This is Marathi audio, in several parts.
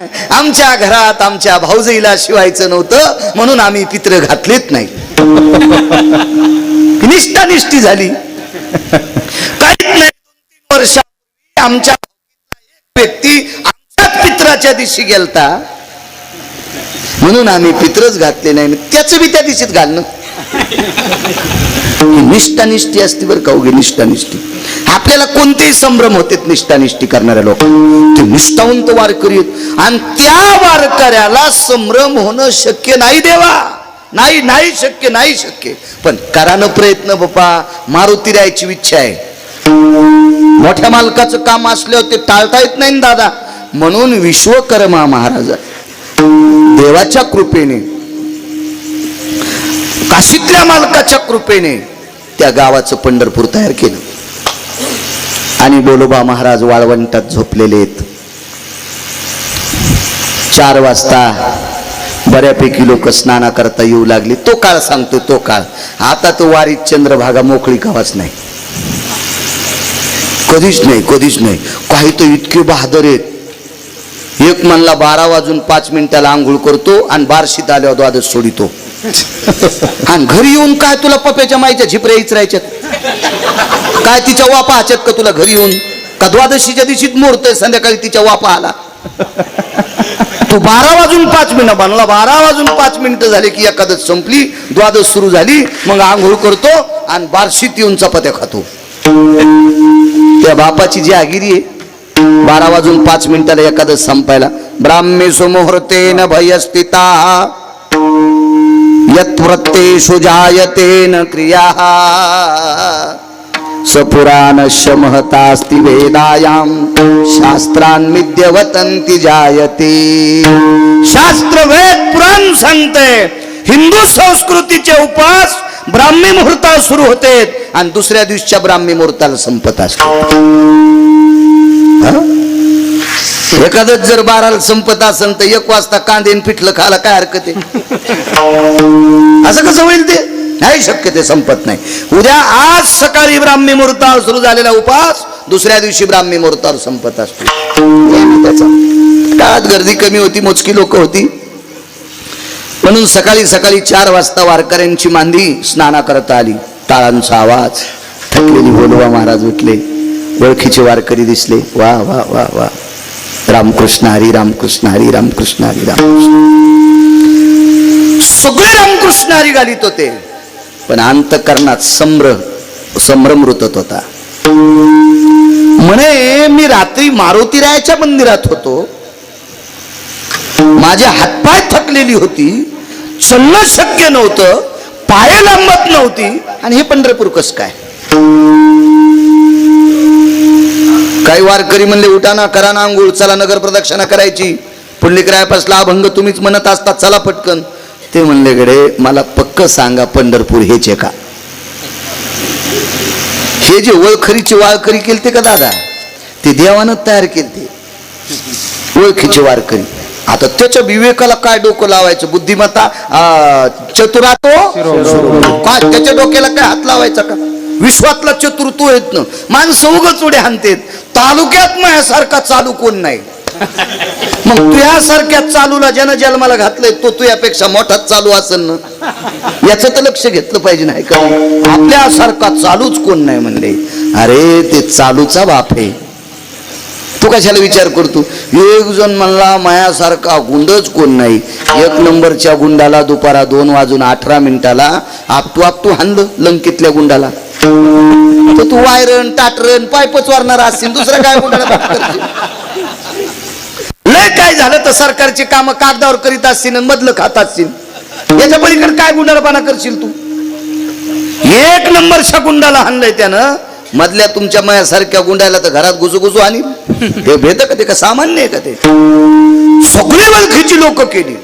आमच्या घरात आमच्या भाऊजाईला शिवायचं नव्हतं म्हणून आम्ही पित्र घातलेत नाही. निष्ठानिष्ठी झाली. काहीच नाही. 2-3 वर्षापूर्वी आमच्या एक व्यक्ती आमच्याच पित्राच्या दिवशी गेलता म्हणून आम्ही पित्रच घातले नाही. त्याचं बी त्या दिवशीच घालणं. निष्ठानिष्ठी असते बरं का. उगे निष्ठानिष्ठी आपल्याला कोणतेही संभ्रम होते निष्ठानिष्ठी करणाऱ्या लोक ते निष्ठावंत वारकरी आहेत आणि त्या वारकऱ्याला संभ्रम होणं शक्य नाही. देवा नाही नाही शक्य नाही शक्य. पण करानं प्रयत्न बापा. मारुती राहायची इच्छा आहे. मोठ्या मालकाचं काम असल्यावर ते टाळता येत नाही दादा. म्हणून विश्वकर्मा महाराज देवाच्या कृपेने काशीतल्या मालकाच्या कृपेने त्या गावाचं पंढरपूर तयार केलं. आणि बोलोबा महाराज वाळवंटात झोपलेले आहेत. 4 वाजता बऱ्यापैकी लोक स्नाना करता येऊ लागली. तो काळ सांगतो तो काळ. आता तो वारीत चंद्रभागा मोकळी कावाच नाही. कधीच नाही कधीच नाही. काही तर इतके बहादर आहेत. एक म्हणला 12 वाजून 5 मिनिटाला आंघोळ करतो आणि बारशीत आल्यावर द्वादश सोडितो. आणि घरी येऊन काय तुला पप्याच्या माईच्या झिपऱ्या इचरायच्यात काय तिच्या वापा आच्यात का तुला घरी येऊन का द्वादशीच्या दिवशीच मुहूर्त संध्याकाळी तिच्या वापा आला. तू 12 वाजून 5 मिनिटं बनला. 12 वाजून 5 मिनिटं झाले की एकादश संपली द्वादश सुरू झाली. मग आंघोळ करतो आणि बारशीत येऊन चपात्या खातो. त्या बापाची जी आगिरी आहे 12 वाजून 5 मिनिटाला एकादश संपायला. ब्राह्मे सुमुहूर्तेन भयस्थिता यत् प्रत्येषु जायते न क्रियाः सपुराणस्य महतास्ति वेदायां शास्त्रान् विद्यवतन्ति जायते. शास्त्र वेद पुराण सांगते हिंदू संस्कृतीचे उपास ब्राह्मी मुहूर्ताला सुरू होते आणि दुसऱ्या दिवशीच्या ब्राह्मी मुहूर्ताला संपत असतात. एखादं जर 12ला संपत असेल तर 1 वाजता कांदेन पिठलं खायला काय हरकत आहे. असं कसं होईल ते नाही शक्य. ते संपत नाही. उद्या आज सकाळी ब्राह्मी मुहूर्तावर सुरू झालेला उपास दुसऱ्या दिवशी ब्राह्मी मुहूर्तावर संपत असतो. त्याचा काळात गर्दी कमी होती. मोजकी लोक होती म्हणून सकाळी सकाळी 4 वाजता वारकऱ्यांची मांदी स्नाना करता आली. टाळांचा आवाज. थकलेली बोलवा महाराज उठले. ओळखीचे वारकरी दिसले. वा वा वा वा. रामकृष्ण हरी रामकृष्ण हरी रामकृष्ण हरी रामकृष्ण. सगळे रामकृष्ण हरी घालीत होते पण अंतकरणात संभ्रम रुतत होता. म्हणे मी रात्री मारुतीरायाच्या मंदिरात होतो. माझे हातपाय थकलेली होती. चलणं शक्य नव्हतं. पाय लांबत नव्हती आणि हे पंढरपूर कस काय. काही वारकरी म्हणले उठा ना करा ना आंघोळ चला नगर प्रदक्षिणा करायची. पुंडलिकरायापासला अभंग तुम्हीच म्हणत असतात चला पटकन. ते म्हणले गडे मला पक्क सांगा पंढरपूर हेच आहे का. हे जे ओळखरीची वारकरी केलते का दादा ते देवानं तयार केलते. ओळखीचे वारकरी. आता त्याच्या विवेकाला काय डोकं लावायचं. बुद्धिमत्ता चतुरातो काय त्याच्या डोक्याला काय हात लावायचा का. विश्वातला चतुर्थ येत ना माणसं उगाच उड्या हाणतेत. तालुक्यात माझ्यासारखा चालू कोण नाही. मग तुझ्यासारख्या चालूला ज्यानं जन्माला घातलंय तो तुझ्यापेक्षा मोठाच चालू असेल ना. याचं तर लक्ष घेतलं पाहिजे नाही का. आपल्यासारखा चालूच कोण नाही म्हणले. अरे ते चालूचा बाप आहे. तू कशाला विचार करतो. एक जण म्हणला मायासारखा गुंडच कोण नाही. 1 नंबरच्या गुंडाला दुपारा 2 वाजून 18 मिनिटाला आपटू हाणलं लंकेतल्या गुंडाला. तर तू वायरण टाटरण पायपच वारणार असतील. दुसरं काय गुंडाला लय काय झालं तर सरकारची कामं कागदावर करीत असतील आणि मधलं खात असतील. याच्या पलीकडे काय गुंडाळपणा करशील तू. 1 नंबरच्या गुंडाला हाणलंय त्यानं. मधल्या तुमच्या मायासारख्या गुंडाला तर घरात घुसू आणि हे भेद का ते का सामान्य आहे का ते. सगळी ओळखीची लोक केली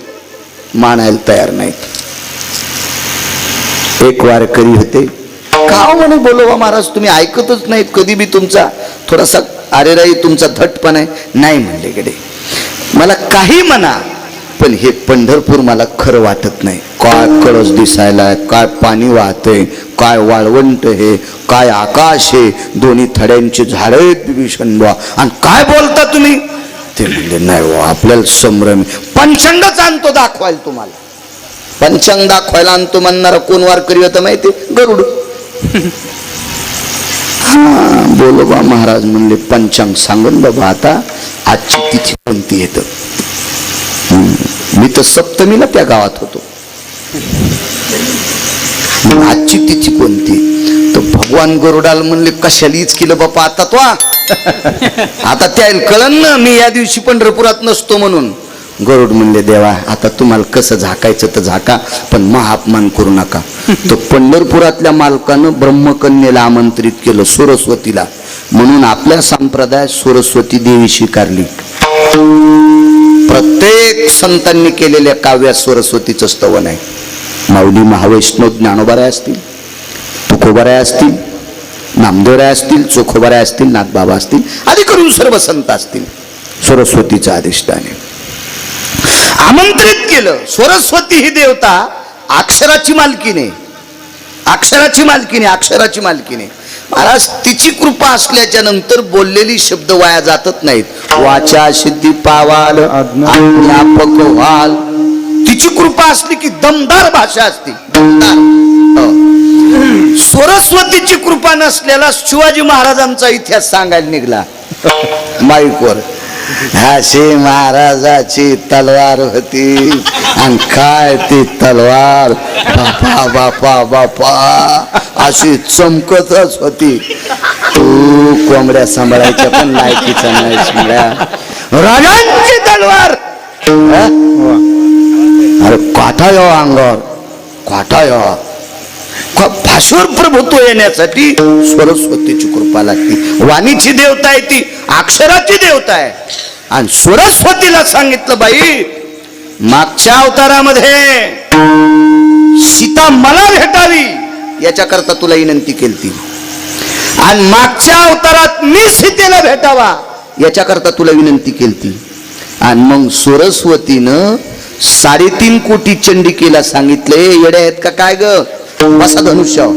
मानायला तयार नाहीत. एक वारकरी होते. का म्हणे बोलोबा महाराज तुम्ही ऐकतच नाहीत कधी बी. तुमचा थोडासा अरेराई तुमचा धटपण आहे. नाही म्हणले कडे मला काही म्हणा पण हे पंढरपूर मला खरं वाटत नाही. काय कळस दिसायला काय पाणी वाहतंय काय वाळवंट हे काय आकाश आहे. दोन्ही थड्यांची झाडं आहेत भीषण आणि काय बोलता तुम्ही. ते म्हणजे नाही हो, आपल्याला संभ्रम. पंचांगच आणतो दाखवायला तुम्हाला. पंचांग दाखवायला आणतो म्हणणारा कोण वारकरी होता माहिती? गरुड. हा बोलोबा महाराज म्हणले पंचांग सांगून बाबा आता आजची तिथी कोणती येत. मी तर सप्तमीला त्या गावात होतो. आजची तिथी कोणती? तर भगवान गरुडाला म्हणले कशालीच केलं बापा आता तो. आता त्याला कळन ना मी या दिवशी पंढरपुरात नसतो म्हणून. गरुड म्हणले देवा आता तुम्हाला कसं झाकायचं तर झाका, पण महाअपमान करू नका. तर पंढरपुरातल्या मालकानं ब्रह्मकन्येला आमंत्रित केलं, सरस्वतीला. म्हणून आपल्या संप्रदायात सरस्वती देवी स्वीकारली. प्रत्येक संतांनी केलेल्या काव्यात सरस्वतीचं स्तवन आहे. माऊली महावैष्णव ज्ञानोबाराय असतील, तुकोबाराय असतील, नामदेवराय असतील, चोखोबाराय असतील, नाथबाबा असतील, आदी करून सर्व संत असतील, सरस्वतीचं अधिष्ठान आहे. आमंत्रित केलं. सरस्वती ही देवता अक्षराची मालकीने, अक्षराची मालकीने, अक्षराची मालकीने. महाराज तिची कृपा असल्याच्या नंतर बोललेली शब्द वाया जातच नाहीत. वाचा सिद्धी पावाल अज्ञापक व्हाल. तिची कृपा असली की दमदार भाषा असते, दमदार. सरस्वतीची कृपा नसलेला शिवाजी महाराजांचा इतिहास सांगायला निघाला माईकवर. अशी महाराजाची तलवार होती आणि काय ती तलवार बापा बापा बापा अशी चमकतच होती. तू कोंबड्या सांभाळायच्या पण लायकीचा नाही. राजांची तलवार. अरे काठा यावा अंगावर, काठा यावा. भाषेवर प्रभुत्व येण्यासाठी सरस्वतीची कृपा लागते. वाणीची देवता आहे ती, अक्षराची देवता आहे. आणि सरस्वतीला सांगितलं बाई मागच्या अवतारामध्ये सीता मला भेटावी याच्याकरता तुला विनंती केली, आणि मागच्या अवतारात मी सीतेला भेटावा याच्याकरता तुला विनंती केली. आणि मग सरस्वतीनं 3.5 कोटी चंडिकेला सांगितले येडे आहेत का काय ग बसा धनुष्यावर.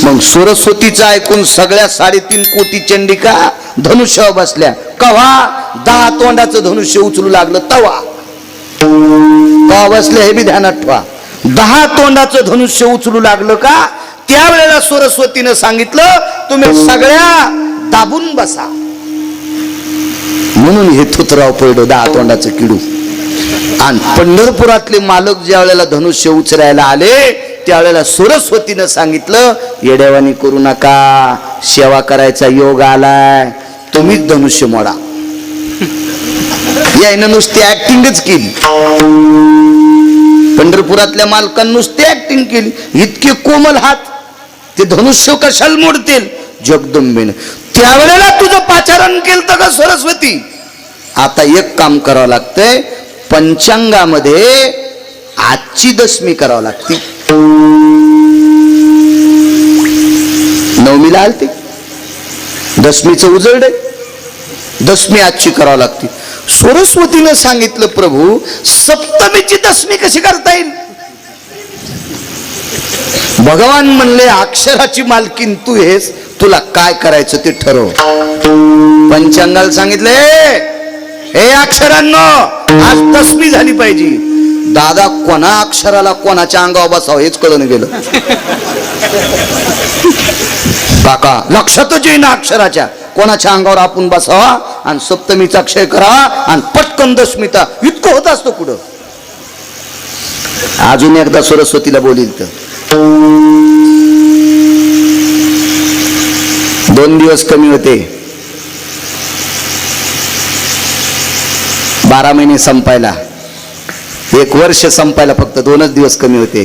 मग सरस्वतीचं ऐकून सगळ्या 3.5 कोटी चंडिका धनुष्यावर बसल्या. कव्हा 10 तोंडाचं धनुष्य उचलू लागलं तवा. कव्हा बसले हे बी ध्यानात ठेवा. 10 तोंडाचं धनुष्य उचलू लागलं का त्यावेळेला सरस्वतीनं सांगितलं तुम्ही सगळ्या दाबून बसा. म्हणून हे थुतराव पडलं 10 तोंडाचं किडू. आणि पंढरपुरातले मालक ज्या वेळेला धनुष्य उचलायला आले त्यावेळेला सरस्वतीनं सांगितलं येड्यावानी करू नका, सेवा करायचा योग आलाय, तुम्हीच धनुष्य मोडा. यायनं नुसती ऍक्टिंगच केली. पंढरपुरातल्या मालकांनी नुसती ऍक्टिंग केली. इतके कोमल हात, ते धनुष्य कशाला मोडतील जगदंबेनं. त्यावेळेला तुझं पाचारण केलं का सरस्वती. आता एक काम करावं लागतंय, पंचांगामध्ये आजची दशमी करावं लागते. नवमीला आलती दशमीचं उजळड, दशमी आजची करावं लागते. सरस्वतीनं सांगितलं प्रभू सप्तमीची दशमी कशी करता येईल. भगवान म्हणले अक्षराची मालकीन तू हेस, तुला काय करायचं ते ठरव. पंचांगाला सांगितले हे अक्षरांनो आज दशमी झाली पाहिजे. दादा कोणा अक्षराला कोणाच्या अंगावर बसावं हेच कळून गेलं. काका लक्षातच येईना अक्षराच्या कोणाच्या अंगावर आपण बसावा आणि सप्तमीचा क्षय करावा आणि पटकन दशमीचा इतकं होत असतो कुठं. अजून एकदा सरस्वतीला बोलील तर 2 दिवस कमी होते, 12 महिने संपायला, 1 वर्ष संपायला फक्त 2च दिवस कमी होते.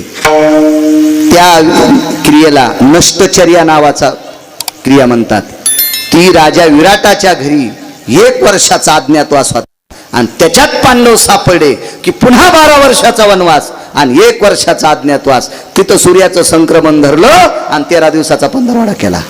त्या क्रियेला नष्टचर्या नावाचा क्रिया म्हणतात. ती राजा विराटाच्या घरी 1 वर्षाचा अज्ञातवास होता आणि त्याच्यात पांडव सापडले की पुन्हा 12 वर्षाचा वनवास आणि 1 वर्षाचा अज्ञातवास. तिथं सूर्याचं संक्रमण धरलं आणि 13 दिवसाचा पंधरवाडा केला.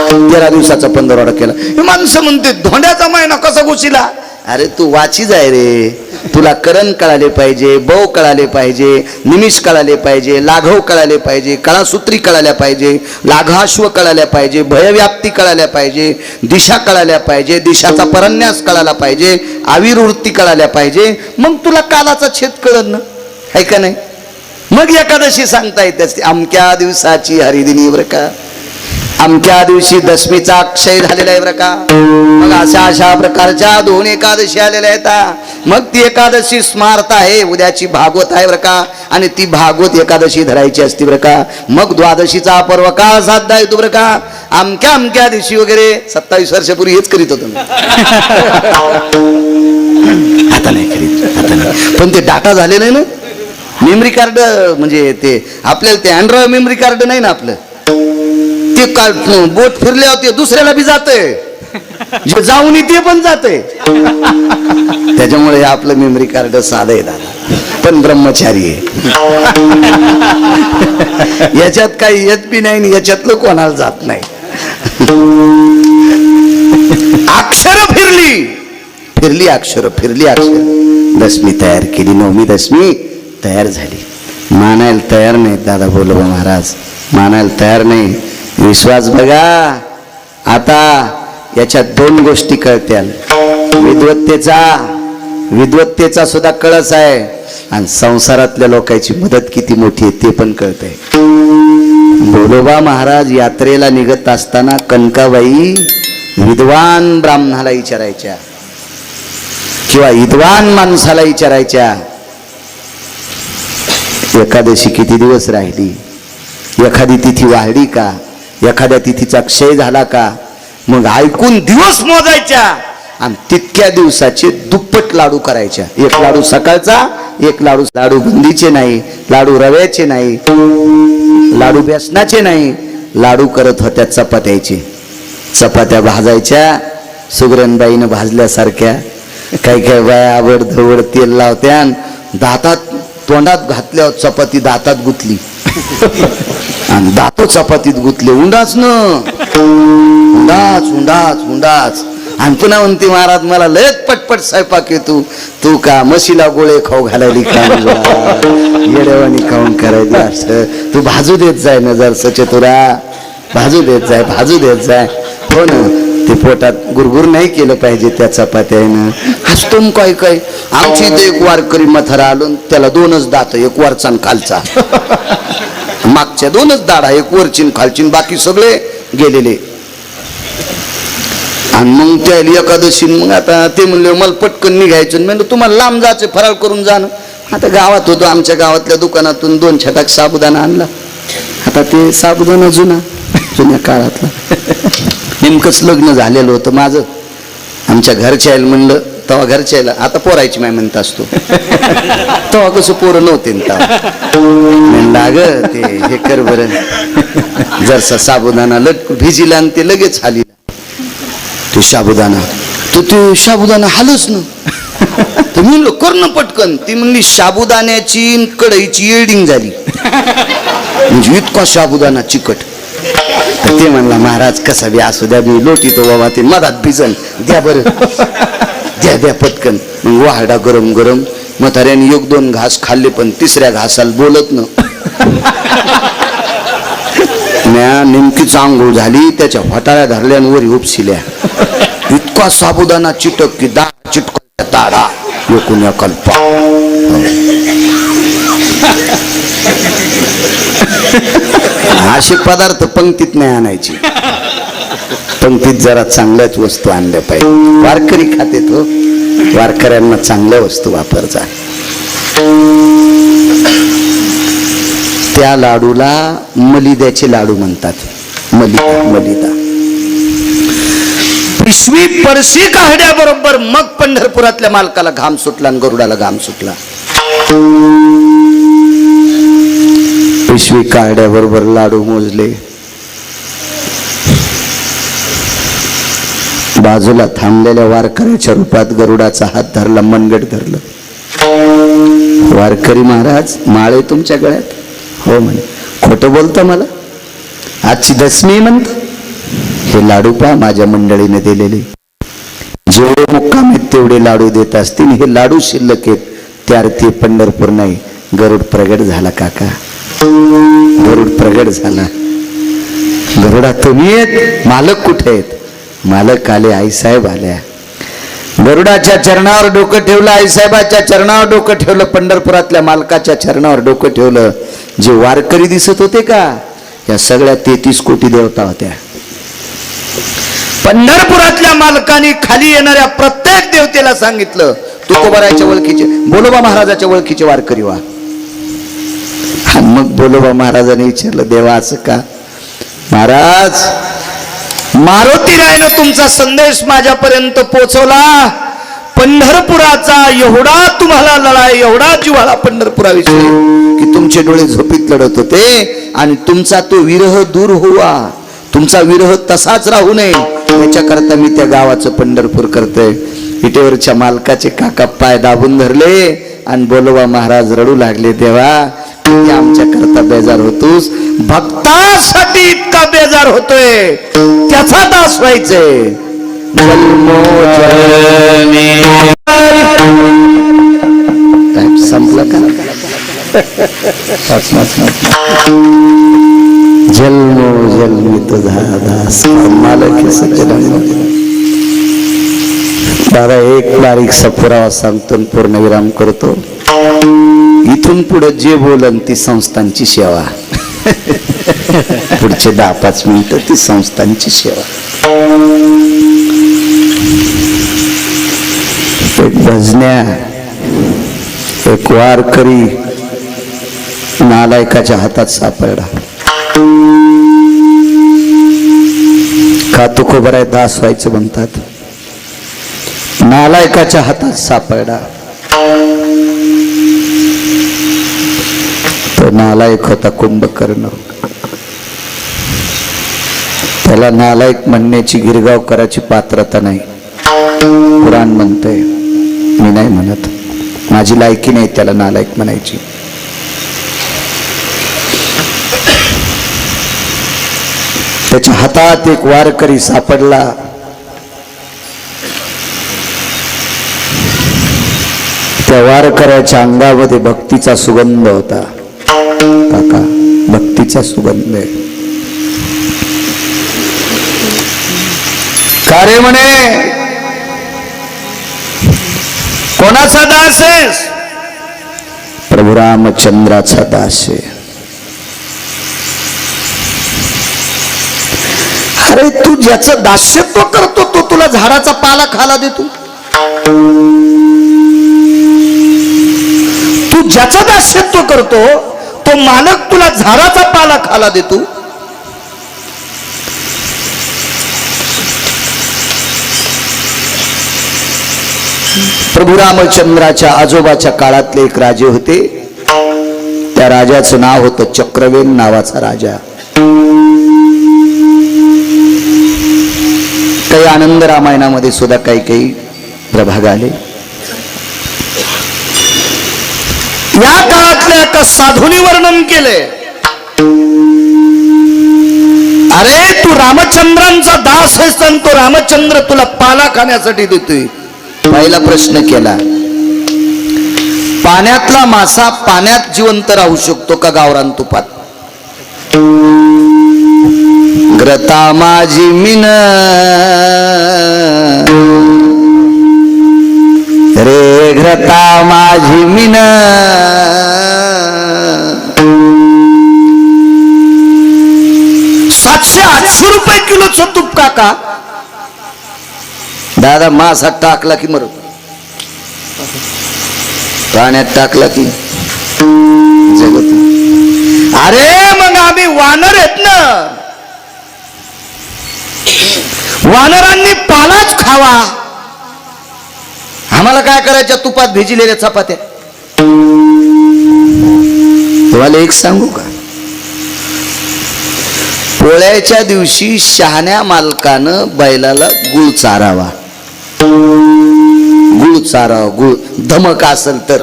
13 दिवसाचा पंधरवाडा केला. हे माणसं म्हणते धोंड्याचा महिना कसा घुसीला. अरे तू वाचीच आहे रे, तुला करण कळाले पाहिजे, बौ कळाले पाहिजे, निमिष कळाले पाहिजे, लाघव कळाले पाहिजे, कळासूत्री कळाल्या पाहिजे, लाघाश्व कळाल्या पाहिजे, भयव्याप्ती कळाल्या पाहिजे, दिशा कळाल्या पाहिजे, दिशाचा परन्यास कळाला पाहिजे, आविर्वृत्ती कळाल्या पाहिजे. मग तुला कालाचा छेद कळत ना, आहे का नाही? मग एकादशी सांगता येते अमक्या दिवसाची हरिदिनी बरं का, अमक्या दिवशी दशमीचा अक्षय झालेला आहे बरं का. मग अशा प्रकारच्या 2 एकादशी आलेल्या आहेत. मग ती एकादशी स्मार्त आहे, उद्याची भागवत आहे बरं का, आणि ती भागवत एकादशी धरायची असते बरं का. मग द्वादशीचा पर्व काळ साध्य येतो बरं का. अमक्या दिवशी वगैरे 27 वर्षापूर्वी हेच करीत होतो आता नाही करीत, आता नाही. पण ते डाटा झाले नाही ना, मेमरी कार्ड म्हणजे ते आपल्याला ते अँड्रॉइड मेमरी कार्ड नाही ना आपलं, ते बोट फिरले होते दुसऱ्याला बी जातंय, जे जाऊन ते पण जातंय. त्याच्यामुळे आपलं मेमरी कार्ड साधं आहे दादा, पण ब्रह्मचारी आहे. याच्यात काही येत बी नाही, याच्यातलं कोणाला जात नाही. अक्षर फिरली अक्षर दशमी तयार केली, 9वी दशमी तयार झाली. मानायला तयार नाही दादा बोलवा महाराज, मानायला तयार नाही. विश्वास बघा, आता याच्यात 2 गोष्टी कळत्याल. विद्वत्तेचा सुद्धा कळस आहे, आणि संसारातल्या लोकांची मदत किती मोठी आहे ते पण कळतंय. बोलोबा महाराज यात्रेला निघत असताना कनकाबाई विद्वान ब्राह्मणाला विचारायच्या किंवा विद्वान माणसाला विचारायच्या, एकादशी किती दिवस राहिली, एखादी तिथी वाढली का, एखाद्या तिथीचा क्षय झाला का. मग ऐकून दिवस मोजायच्या आणि तितक्या दिवसाचे दुप्पट लाडू करायच्या. 1 लाडू सकाळचा, 1 लाडू बुंदीचे नाही, लाडू रव्याचे नाही, लाडू बेसनाचे नाही, लाडू करत होत्या चपात्याचे. चपात्या भाजायच्या सुगरणबाईनं भाजल्यासारख्या. काही बाया आवड धवड तेल लावत्या, दातात तोंडात घातल्यावर चपाती दातात गुतली आणि दातो चपातीत गुतले. उंडाच आणि पुन्हा म्हणते महाराज मला लयच पटपट स्वयंपाक येतो, तू का म्हशीला गोळे खाऊ घालायली का, येड्यावानी खाऊन करायची असं. तू भाजू देत जाय न जर सचेतुरा, भाजू देत जाय. हो ना, ते पोटात गुरगुर नाही केलं पाहिजे त्या चपात्यानं. हसतून काय आमची इथे एक वारकरी मथारा आलो, त्याला 2च दात, एक वरचा आणि खालचा. मागच्या 2च दाढा, एक वरची खालची, बाकी सगळे गेलेले. आणि मग त्या एकादशी मग आता ते म्हणले मला पटकन निघायचं. म्हणलं तुम्हाला लांब जायचं, फराळ करून जाणं. आता गावात होतो, आमच्या गावातल्या दुकानातून 2 छटाक साबुदाणा आणला. आता ते साबुदाणा जुन्या काळातला, नेमकंच लग्न झालेलं होतं माझं. आमच्या घरच्या आईला म्हणलं, तेव्हा घरच्या आईला, आता पोरायची माय म्हणत असतो, तेव्हा कसं पोरं नव्हते म्हणलं अगं ते हे कर बरं, जरसा साबुदाणा लटकून भिजिला आणि ते लगेच हाली ते साबुदाणा, तर ते साबुदाणा हालच ना. तर म्हणलं कर ना पटकन. ती म्हणली साबुदाण्याची कढईची एडिंग झाली, म्हणजे इतका साबुदाणा चिकट. तर ते म्हणला महाराज कसा बी असू द्या, मी लोटीतो बाबा, ते मधात भिजन, द्या बरं, द्या पटकन. मग वाहडा गरम गरम. म्हाताऱ्याने 1-2 घास खाल्ले, पण 3ऱ्या घासाला बोलत न. नेमकीच आंघोळ झाली, त्याच्या फटाळ्या धरल्यावर उपसिल्या. इतका साबुदाणा चिटक की चिटक ताडा लोकुण्या कल्पा. असे पदार्थ पंक्तीत नाही आणायची, पंक्तीत जरा चांगल्याच वस्तू आणल्या पाहिजे. वारकरी खाते तो, वारकऱ्यांना चांगल्या वस्तू वापरचा. त्या लाडूला मलिद्याचे लाडू म्हणतात. मलिदा. पिशवी परशी काढल्याबरोबर मग पंढरपुरातल्या मालकाला घाम सुटला आणि गरुडाला घाम सुटला. पिशवी काढल्याबरोबर लाडू मोजले. बाजूला थांबलेल्या वारकऱ्याच्या रूपात गरुडाचा हात धरला, मनगट धरलं. वारकरी महाराज, माळे तुमच्या गळ्यात? हो म्हणे. खोटं बोलतं मला? आजची दशमी म्हणत. हे लाडू पहा माझ्या मंडळीने दिलेले. जेवढे मुक्काम आहेत तेवढे लाडू देत असतील. हे लाडू शिल्लक आहेत, त्या अर्थी पंढरपूर नाही. गरुड प्रगट झाला काका, गरुड प्रगट झाला. गरुडा तुम्ही आहेत, मालक कुठे आहेत? मालक आले, आईसाहेब आल्या. गरुडाच्या चरणावर डोकं ठेवलं, आईसाहेबाच्या चरणावर डोकं ठेवलं, पंढरपुरातल्या मालकाच्या चरणावर डोकं ठेवलं. जे वारकरी दिसत होते का, या सगळ्या 33 कोटी देवता होत्या. पंढरपुरातल्या मालकाने खाली येणाऱ्या प्रत्येक देवतेला सांगितलं, तुकोबाराच्या ओळखीचे, बोलोबा महाराजाच्या ओळखीचे वारकरी व्हा. आणि मग बोलोबा महाराजांनी विचारलं, देवा असं का? महाराज, मारुतीरायनं तुमचा संदेश माझ्यापर्यंत पोहोचवला. पंढरपुराचा एवढा तुम्हाला लढाई, एवढा जिव्हाळा पंढरपुराविषयी की तुमचे डोळे झोपीत लढत होते. आणि तुमचा तो विरह दूर होवा, तुमचा विरह तसाच राहू नये, याच्याकरता मी त्या गावाचं पंढरपूर करतोय. विटेवरच्या मालकाचे काका पाय दाबून धरले आणि बोलोबा महाराज रडू लागले, देवा आमच्या करता बेजार होतोस, भक्तासाठी इतका बेजार होतोय, त्याचा दास व्हायचंय. संपलं का? जन्मो जन्मी तुझा दास मालक दादा. एक बारीकसा पुरावा सांगतो, पूर्णविराम करतो. इथून पुढे जे बोलन ती संस्थांची सेवा. पुढचे 10-5 मिनिटं ती संस्थांची सेवा. एक भजन्या, एक वारकरी नालायकाच्या हातात सापडला. का तुकोबाराय दास व्हायचं म्हणतात. नालायकाच्या हातात सापडला. तो नालायक होता कुंभकर्ण. त्याला नालायक म्हणण्याची गिरगावकराची पात्रता नाही. पुराण म्हणतंय, मी नाही म्हणत, माझी लायकी नाही त्याला नालायक म्हणायची. त्याच्या हातात एक वारकरी सापडला. त्या वारकऱ्याच्या अंगामध्ये भक्तीचा सुगंध होता. काका, भक्तीचा सुगंध आहे. का रे म्हणे, कोणाचा दास आहेस? प्रभू रामचंद्राचा दास आहे. अरे तू ज्याचं दास्यत्व करतो तो तुला झाडाचा पाला खायला देतो. तू ज्याचं दास्यत्व करतो तो मालक तुला झाडाचा पाला खायला देतो. प्रभू रामचंद्राच्या आजोबाच्या काळातले एक राजे होते. त्या राजाचं नाव होतं चक्रवेल नावाचा राजा. काही आनंद रामायणामध्ये सुद्धा काही काही प्रभाग आले. या काळातल्या एका साधूनी वर्णन केले, अरे तू रामचंद्रांचा दास आहेस आणि तो रामचंद्र तुला पाला खाण्यासाठी देतोय. पहिला प्रश्न केला, पाण्यातला मासा पाण्यात जिवंत राहू शकतो का गावरान तुपात? ग्रता माझी मिन रे, ग्रता माझी मिन. 700-800 रुपये किलोचं तूप काका. दादा मासा टाकला की मर, पाण्यात टाकला की जगत. अरे मग आम्ही वानर आहेत ना, वानरांनी पालाच खावा. आम्हाला काय करायच्या तुपात भिजलेल्या चपात्या? तुम्हाला एक सांगू का, पोळ्याच्या दिवशी शहाण्या मालकानं बैलाला गुळ चारावा. गुळ चारावा, गुळ धमक असेल तर.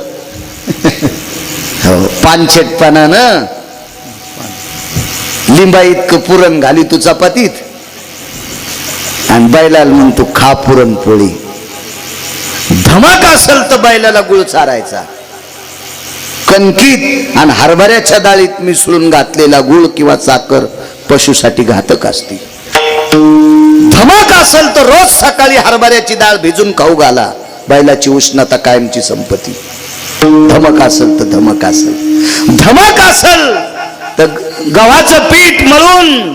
हो, पानशेटपणानं लिंबा इतकं पुरण घाली तू चपातीत आणि बैलाला म्हणतो खा पुरणपोळी. धमक असेल तर बैलाला गुळ चारायचा. कणकीत आणि हरभऱ्याच्या डाळीत मिसळून घातलेला गुळ किंवा साखर पशुसाठी घातक असते. धमक असेल तर रोज सकाळी हरभऱ्याची डाळ भिजून खाऊ घाला, बैलाची उष्णता कायमची संपत्ती. धमक असेल तर धमक असेल. धमक असेल तर गव्हाचं पीठ मळून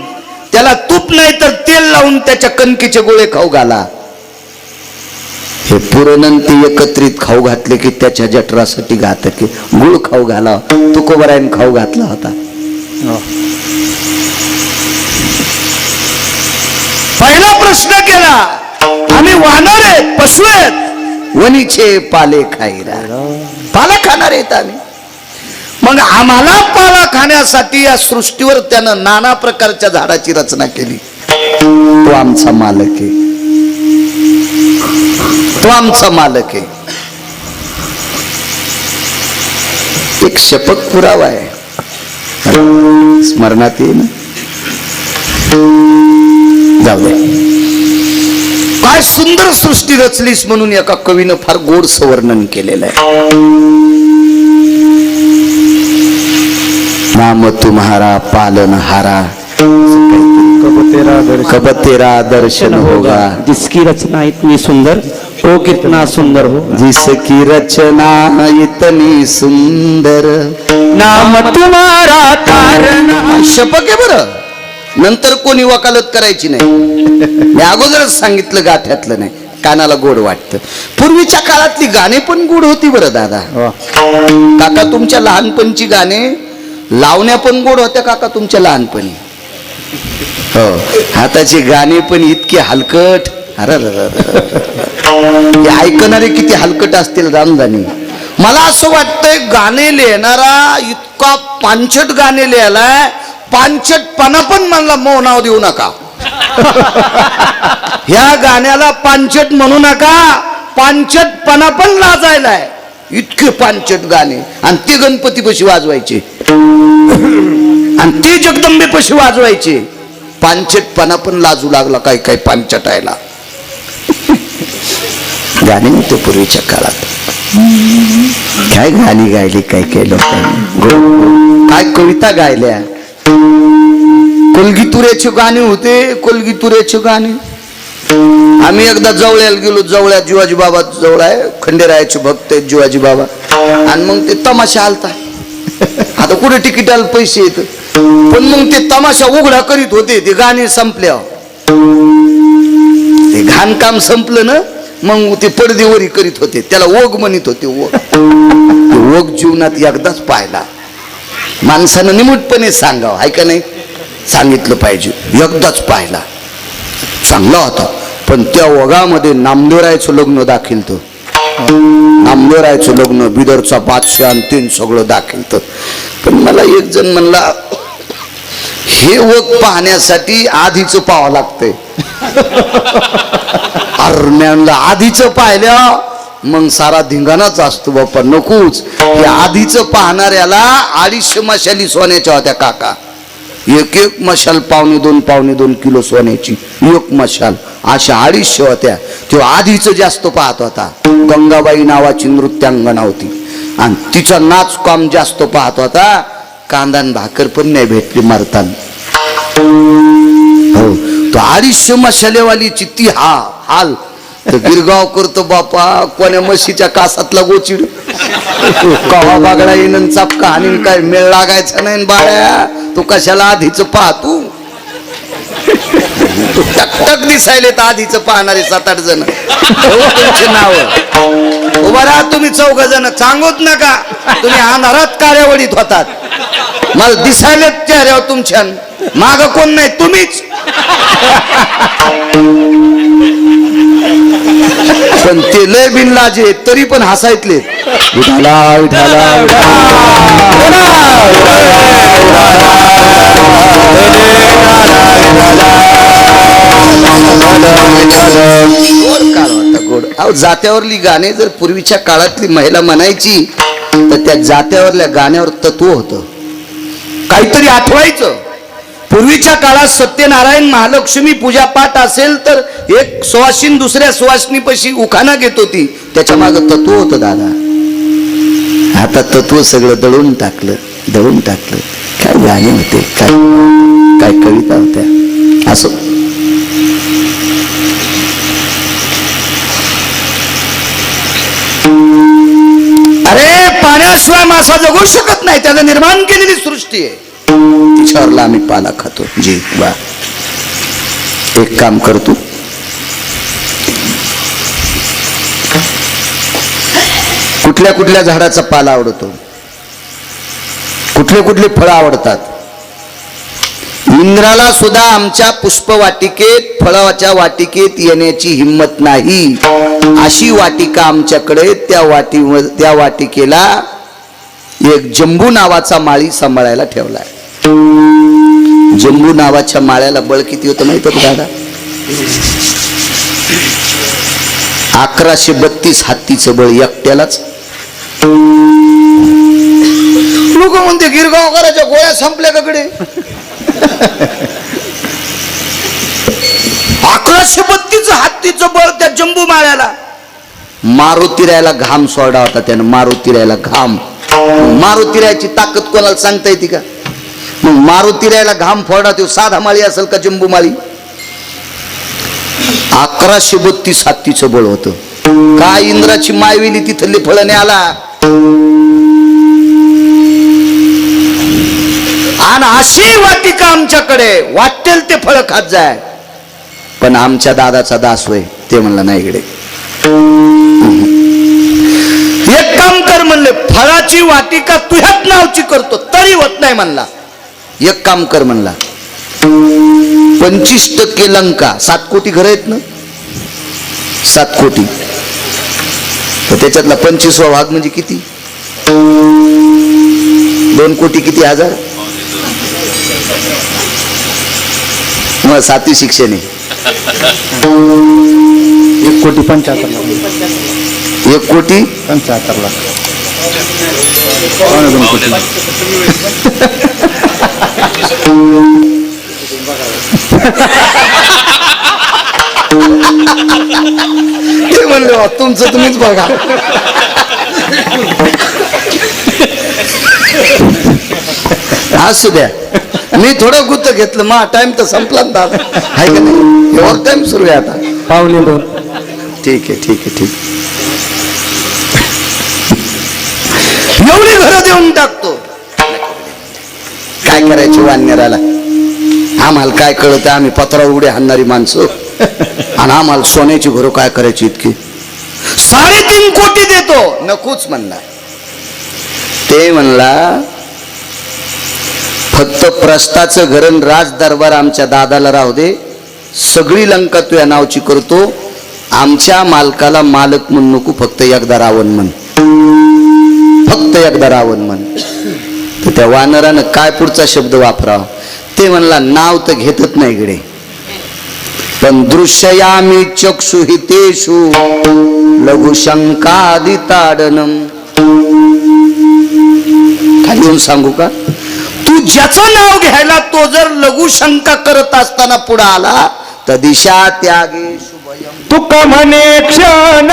त्याला तूप नाही तर तेल लावून त्याच्या कणकीचे गोळे खाऊ घाला. हे पुरण ते एकत्रित खाऊ घातले की त्याच्या जठरासाठी घातक. गुळ खाऊ घाला, तुकोबरायन खाऊ घातला होता. पहिला प्रश्न केला, आम्ही वानर आहेत, पशु आहेत, वनीचे पाले खाईरा. पाला खाणार आहेत आम्ही. मग आम्हाला पाला खाण्यासाठी या सृष्टीवर त्यानं नाना प्रकारच्या झाडाची रचना केली. तो आमचा मालक आहे, तो आमचा मालक आहे. एक शपथ पुरावा आहे, स्मरणात येईल. जाऊ दे. काय सुंदर सृष्टी रचलीस म्हणून एका कवीनं फार गोडसं वर्णन केलेलं आहे. नाम तुम्हारा पालनहारा, कब तेरा दर्शन होगा, जिसकी रचना इतनी सुंदर वो कितना सुंदर हो. जिसकी रचना इतनी सुंदर, नाम तुम्हारा कारण. शपथ आहे बरं. नंतर कोणी वकालत करायची नाही. मी अगोदरच सांगितलं, गाठ्यातलं नाही. कानाला गोड वाटतं. पूर्वीच्या काळातली गाणी पण गोड होती बरं दादा. काका तुमच्या लहानपणची गाणे लावण्या पण गोड होत्या काका तुमच्या लहानपणी. हो, हाताची गाणी पण इतकी हलकट. अरे ऐकणारे किती हलकट असतील रामदानी. मला असं वाटतंय गाणे लिहिणारा इतका पांचट गाणे लिहायलाय, पांचटपणा पण मला मो नाव देऊ नका. ह्या गाण्याला पांचट म्हणू नका, पांचटपणा पण लाजायलाय. इतके पांचट गाणे. आणि ते गणपतीपाशी वाजवायचे आणि ते जगदंबेपाशी वाजवायचे. पांचटपणा पण लाजू लागला काय काय पांचटायला. गाणे नव्हते पूर्वीच्या काळात. काय गाणी गायली काय काय लोकांनी, काय कविता गायल्या. कोलगीतुऱ्याचे गाणे होते, कोलगीतुऱ्याचे गाणे. आम्ही एकदा जवळ्याला गेलो. जवळ्यात जीवाजी बाबा जवळ आहे, खंडेरायाचे भक्त आहेत जीवाजी बाबा. आणि मग ते तमाशा आलता. आता कुठे तिकिटाला पैसे येत, पण मग ते तमाशा उघडा करीत होते. ते गाणे संपल्यावर ते घाणकाम संपलं ना, मग ते पडदेवरी करीत होते. त्याला ओघ म्हणत होते. ओघ जीवनात एकदाच पाहिला. माणसानं निमूटपणे सांगावं, आहे का नाही, सांगितलं पाहिजे. एकदाच पाहिला, चांगला होता. पण त्या ओघामध्ये नामदेवरायचं लग्न दाखिलतं. नामदेवरायचं लग्न, बिदरचा बादशाह आणि ते सगळं दाखिलतं. पण मला एक जण म्हणला, हे ओघ पाहण्यासाठी आधीच पाहावं लागतंय. अरे आधीच पाहिल्या मग सारा धिंगाणाच असतो बाप्पा, नकोच. हे आधीच पाहणाऱ्याला 250 मशाली सोन्याच्या होत्या काका. एक एक मशाल पावणे दोन किलो सोन्याची एक मशाल. अशा 250 होत्या. तो आधीच जास्त पाहत होता. गंगाबाई नावाची नृत्यांगणा होती आणि तिचा नाच काम जास्त पाहत होता. कांदा भाकर पण नाही भेटली मरताना. हो, तो 250 मशालेवालीची ती हाल. तर गिरगाव करतो बापा, कोण्या म्हशीच्या कासातला गोचिड कवा बागडा येईन चापका आणि काय मेळ लागायचा नाही. बाळ्या तू कशाला आधीच पाहतू. तू टकटक दिसायले तर आधीच पाहणारे 7-8 जण. तुमचे नाव उभा राहा तुम्ही 4 जण. सांगूच नका, तुम्ही अंधारात कार्यावळीत होतात. मला दिसायले चेहऱ्यावर तुमच्या. माग कोण नाही, तुम्हीच. पण ते लय बिनलाजे तरी पण हसायतले. विठाला विठाला गोड. अहो, जात्यावरली गाणे जर पूर्वीच्या काळातली महिला म्हणायची तर त्या जात्यावरल्या गाण्यावर तत्व होतं. काहीतरी आठवायचं. पूर्वीच्या काळात सत्यनारायण महालक्ष्मी पूजा पाठ असेल तर एक सुवासिनी दुसऱ्या सुवासिनीपाशी उखाणा घेत होती, त्याच्या मागं तत्व होतं दादा. आता तत्व सगळं दळून टाकलं. काय गाणे होते, काय कविता होत्या. असं अरे पाण्याशिवाय मासा जगू शकत नाही, त्यानं निर्माण केलेली सृष्टी आहे, तिच्यावरला आम्ही पाला खातो. जी वा, एक काम करतो, कुठल्या कुठल्या झाडाचा पाला आवडतो, कुठले फळं आवडतात. इंद्राला सुद्धा आमच्या पुष्पवाटिकेत फळाच्या वाटिकेत येण्याची हिम्मत नाही. अशी वाटिका आमच्याकडे, त्या वाटिकेला एक जंबू नावाचा माळी सांभाळायला ठेवलाय. जंबू नावाच्या माळ्याला बळ किती होतं माहित होतं दादा? 1132 हत्तीचं बळ एकट्यालाच. लोक म्हणते गिरगावकरांच्या गोळ्या संपल्या काकडे. 1132 हत्तीचं बळ त्या जंबू माळ्याला. मारुतीरायाला घाम सोडा होता त्यानं, मारुतीरायाला घाम. मारुतीरायाची ताकद कोणाला सांगता येते का? मग मारुतीरायाला घाम फोडा, तो साधा माळी असेल का जंबू माळी? 1132 हत्तीचं बळ होतं. काय इंद्राची मायविली तिथले फळने आला. आणि अशी वाटिका आमच्याकडे, वाटेल ते फळ खात जाय. पण आमच्या दादाचा दास होय, ते म्हणला नाही इकडे. एक काम कर म्हणले, फळाची वाटिका तुझ्याच नावची करतो तरी होत नाही म्हणला. एक काम कर म्हणला, 25% लंका, 7 कोटी घर आहेत ना, 7 कोटी, तर त्याच्यातला 25वा भाग म्हणजे किती? 2 कोटी किती हजार? मग 7वी शिक्षण आहे. 1,75,00,000. 1,75,00,000. ते म्हणलं तुमचं तुम्हीच बघा. असू द्या, मी थोडं गुत्त घेतलं, मा टाइम तर संपला ना दादा, आहे का नाही? ओव्हर टाइम सुरू आहे आता. 1:15. ठीक आहे. एवढी घरं देऊन टाकतो. काय करायची वानराला? आम्हाला काय कळत? आम्ही पत्रावर उड्या हाणणारी माणसं, आणि आम्हाला सोन्याची घरं काय करायची इतकी? 3.5 कोटी देतो. नकोच म्हणला. ते म्हणला फक्त प्रस्ताचं घरण राज दरबार आमच्या दादाला राहू दे, सगळी लंका तुझ्या नावची करतो, आमच्या मालकाला मालक म्हणून नको, फक्त एकदा रावण म्हण, फक्त एकदा रावण म्हण. तर त्या वानरानं काय पुढचा शब्द वापरावा? ते म्हणला नाव तर घेतच नाही इकडे, पण दृश्ययामी चक्षुहितेषु लघुशंकादिताडनम. खाली येऊन सांगू का? तू ज्याचं नाव घ्यायला तो जर लघुशंका करत असताना पुढे आला तर दिशा त्यागे शुभयम. तुका म्हणे क्षण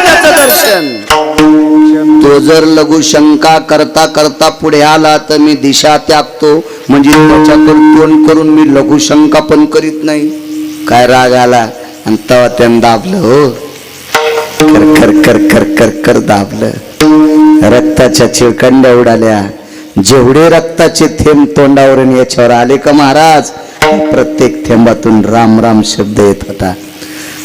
त्याचं दर्शन. तो जर लघुशंका करता करता पुढे आला तर मी दिशा त्यागतो, म्हणजे त्याच्याकडे तोंड करून मी लघुशंका पण करीत नाही. काय राग आला आणि तेव्हा त्यानं दाबलं. हो, कर कर कर कर कर कर दाबलं. रक्ताच्या चिळकंड्या उडाल्या. जेवढे रक्ताचे थेंब तोंडावरून याच्यावर आले का महाराज, प्रत्येक थेंबातून राम राम शब्द येत होता.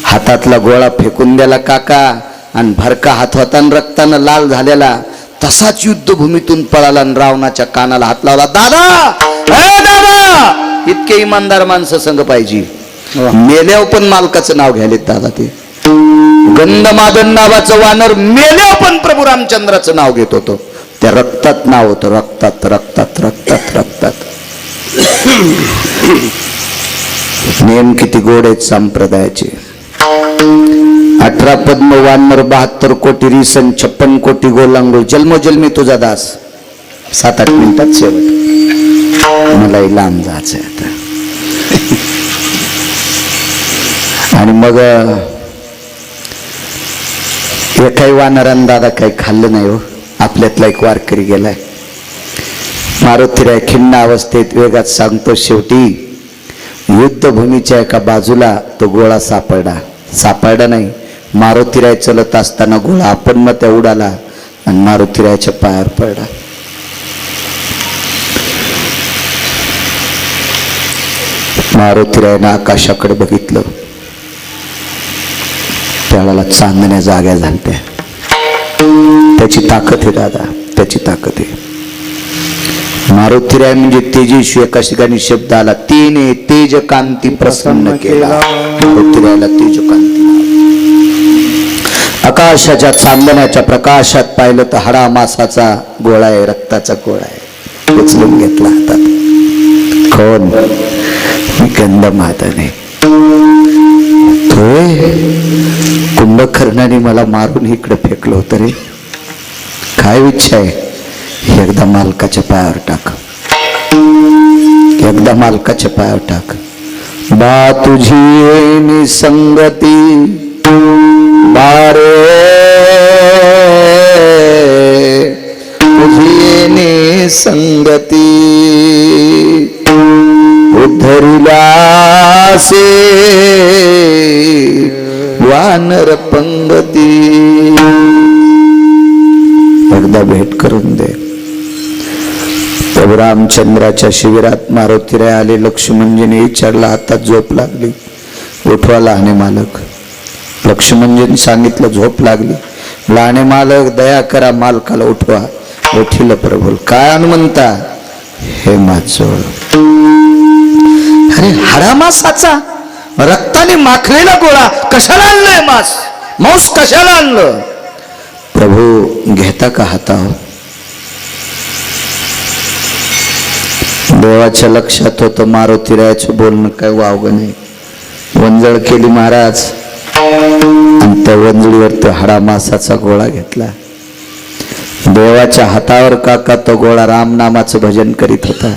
हातातला गोळा फेकून द्याला काका, आणि भरका हात होता आणि रक्तानं लाल झालेला. तसाच युद्धभूमीतून पळाला आणि रावणाच्या कानाला हात लावला. दादा, दादा, इतके इमानदार माणसं संग पाहिजे. मेल्यावर पण मालकाचं नाव घ्यायलेत दादा. ते गंधमादन नावाचं वानर मेल्यावर पण प्रभू रामचंद्राचं नाव घेत होतो. त्या रक्तात नाव होतं, रक्तात रक्तात रक्तात रक्तात. नेम किती गोड आहेत संप्रदायाचे. 18 पद्म वानर, 72 कोटी रिसन, 56 कोटी गोलांगुळ, जन्मोजन्मी तुझा दास. 7-8 मिनिटात शेवट. मलाही लांब जायचंय आता. आणि मग एकाही वानरान दादा काही खाल्लं नाही हो. आपल्यातला एक वारकरी गेलाय. मारुतीराय खिन्न अवस्थेत वेगात सांगतो, शेवटी युद्धभूमीच्या एका बाजूला तो गोळा सापडला नाही. मारुतीराय चलत असताना गोळा आपण त्या उडाला आणि मारुतीरायच्या पायावर पडला. मारुतीरायनं आकाशाकडे बघितलं. त्याला चांदण्या जाग्या झालत्या. त्याची ताकद आहे दादा, त्याची ताकद आहे. मारुतीराय म्हणजे तेजस्वी. एका ठिकाणी शब्द आला, तिने तेज कांती प्रसन्न केला. मारुतीरायला तेज कांती. आकाशाच्या चांदण्याच्या प्रकाशात पाहिलं तर हाडा मासाचा गोळा आहे, रक्ताचा गोळा आहे. उचलून घेतला हातात. कोण? गंधमादने. कुंभकर्णाने मला मारून इकडे फेकलं होतं रे. काय इच्छा आहे? एकदा मालकाच्या पायावर टाक, एकदा मालकाच्या पायावर टाक. बा तुझी निसंगती बारे, तुझी निसंगती उद्धरिला से वानर पंगती. एकदा भेट करून दे. प्रभू रामचंद्राच्या शिबिरात मारुतीराय आले. लक्ष्मणजीने विचारला, हातात झोप लागली, उठवा लहाने मालक. लक्ष्मणजीने सांगितलं, झोप लागली. लहाने मालक, दया करा, मालकाला उठवा. उठिल प्रभू. काय हनुमंता? हे माझं. अरे हाडा मासाचा रक्ताने माखलेला गोळा कशाला आणलंय? मांस कशाला आणलं? प्रभू घेता का हातावर? देवाच्या लक्षात होतं मारुतीरायाचं बोलणं काय वावगं नाही. वंजळ केली महाराज आणि त्या वंजळीवर तो हाडा मासाचा गोळा घेतला. देवाच्या हातावर काका तो गोळा रामनामाचं भजन करीत होता.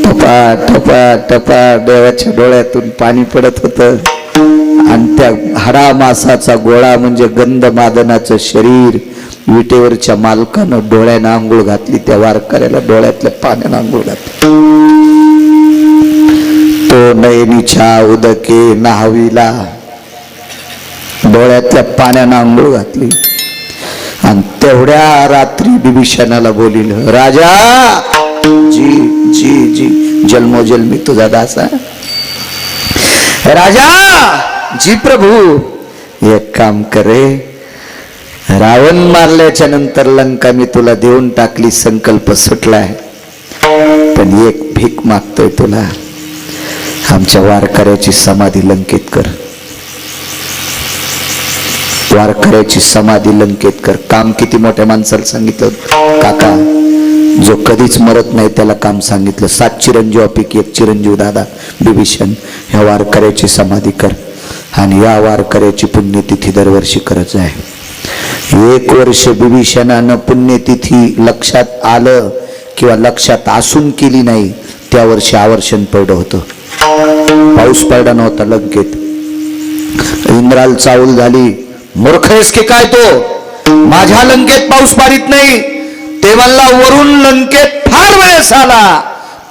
टपा टपा टपा देवाच्या डोळ्यातून पाणी पडत होतं. आणि त्या हाडा मासाचा गोळा म्हणजे गंधमादनाचं शरीर. विटेवरच्या मालकानं डोळ्यानं आंघोळ घातली. त्या वारकऱ्याला डोळ्यातल्या पाण्यानं आंघोळ घातली. तो नयनीच्या उदके न्हावीला, डोळ्यातल्या पाण्यानं आंघोळ घातली. आणि तेवढ्या रात्री बिभीषणाला बोलिल, राजा जी जी जी जन्मोजन्मी तुझा दास आहे. राजा जी प्रभू, एक काम करे, रावण मारल्याच्या नंतर लंका मी तुला देऊन टाकली, संकल्प सुटलाय. पण एक भीक मागतोय तुला, आमच्या वारकऱ्याची समाधी लंकेत कर. वारकऱ्याची समाधी लंकेत कर. काम किती मोठ्या माणसाला सांगितलं काका, जो कधीच मरत नाही त्याला काम सांगितलं. 7 चिरंजीवापैकी एक चिरंजीव दादा बिभीषण, ह्या वारकऱ्याची समाधी कर. आणि या वारकऱ्याची पुण्यतिथी दरवर्षी करत आहे. 1 वर्ष बिभीषणानं पुण्यतिथी लक्षात आलं किंवा लक्षात असून केली नाही, त्या वर्षी आवर्षण पडलं होतं. पाऊस पडला नव्हता लंकेत. इंद्राला चावल झाली, मूर्ख आहेस की काय तो, माझ्या लंकेत पाऊस पाडित नाही. ते मला वरून लंकेत फार वेळेस आला,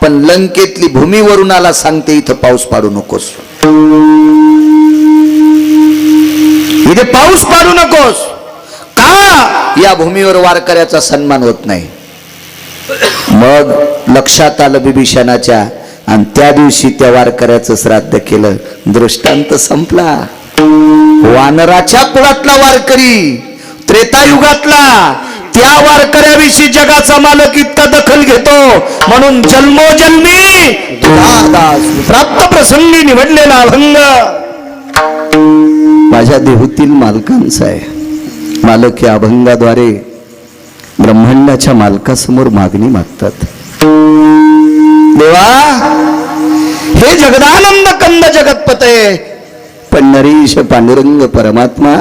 पण लंकेतली भूमी वरून आला, सांगते इथं पाऊस पाडू नकोस, इथे पाऊस पाडू नकोस. का? या भूमीवर वारकऱ्याचा सन्मान होत नाही. मग लक्षात आलं बिभीषणाच्या, आणि त्या दिवशी त्या वारकऱ्याचं श्राद्ध केलं. दृष्टांत संपला. वानराच्या कुळातला वारकरी, त्रेतायुगातला, त्या वारकऱ्याविषयी जगाचा मालक इतका दखल घेतो. म्हणून जन्मोजन्मी प्राप्त प्रसंगी निवडलेला अभंग माझ्या देहूतील मालकांचा आहे. मालक या अभंगाद्वारे ब्रह्मांडाच्या मालकासमोर मागणी मागतात. देवा, हे जगदानंद कंद जगतपते पंढरीश पांडुरंग परमात्मा,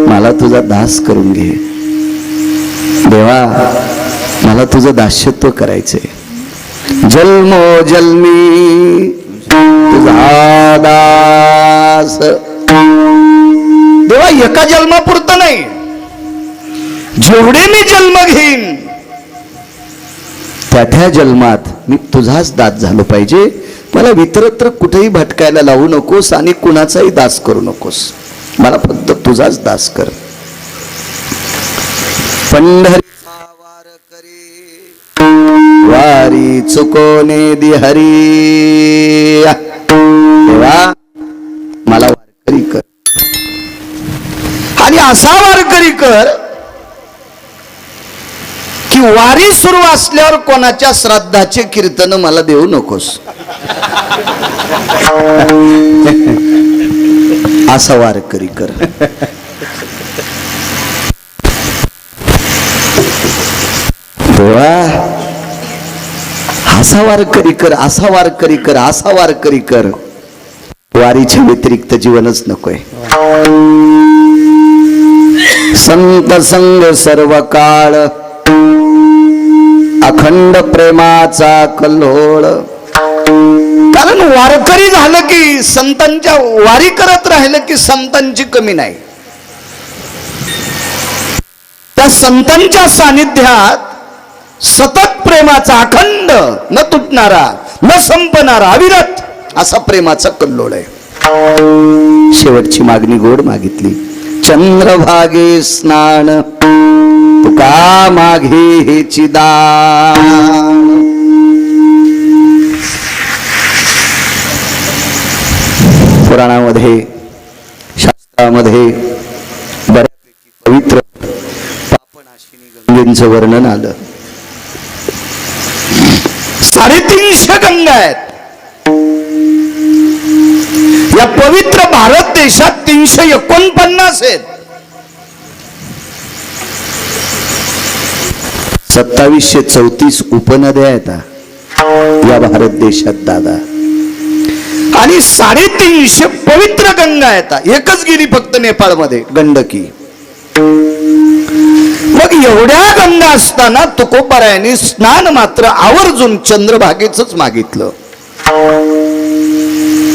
मला तुझा दास करून घे. देवा, मला तुझं दास्यत्व करायचंय. जन्मो जन्मी तुझा दास. देवा एका जन्मापुरतं नाही, जेवढे मी जन्म घेईन त्या जन्मात मी तुझाच दास झालो पाहिजे. मला इतरत्र कुठेही भटकायला लावू नकोस आणि कुणाचाही दास करू नकोस. मला फक्त तुझाच दास कर. पंढरीचा वार करी वारी चुकोने दिहरी. देवा मला वारकरी कर आणि असा वारकरी कर की वारी सुरू असल्यावर कोणाच्या श्राद्धाचे कीर्तन मला देऊ नकोस. असा वारकरी कर. देवा असा वारकरी कर, असा वारकरी कर, असा वारकरी कर. वारीच्या व्यतिरिक्त जीवनच नकोय. संत संग सर्व काळ अखंड प्रेमाचा कल्लोळ. कारण वारकरी झालं की संतांच्या वारी करत राहिलं की संतांची कमी नाही. त्या संतांच्या सानिध्यात सतत प्रेमाचा अखंड न तुटणारा न संपणारा अविरत असा प्रेमाचा कल्लोळ आहे. शेवटची मागणी गोड मागितली. चंद्रभागे स्नान तुका मागे हेची दान. पुराणामध्ये शास्त्रामध्ये बऱ्यापैकी पवित्र पापनाशिनी गंगेचं वर्णन आलं. 350 गंगा आहेत. या पवित्र भारत देशात 349 आहेत. 2734 उपनद्या आहेत या भारत देशात दादा. आणि 350 पवित्र गंगा आहेत. एकच गेली फक्त नेपाळमध्ये गंडकी. मग एवढ्या गंगा असताना तुकोबारायांनी स्नान मात्र आवर्जून चंद्रभागेच मागितलं.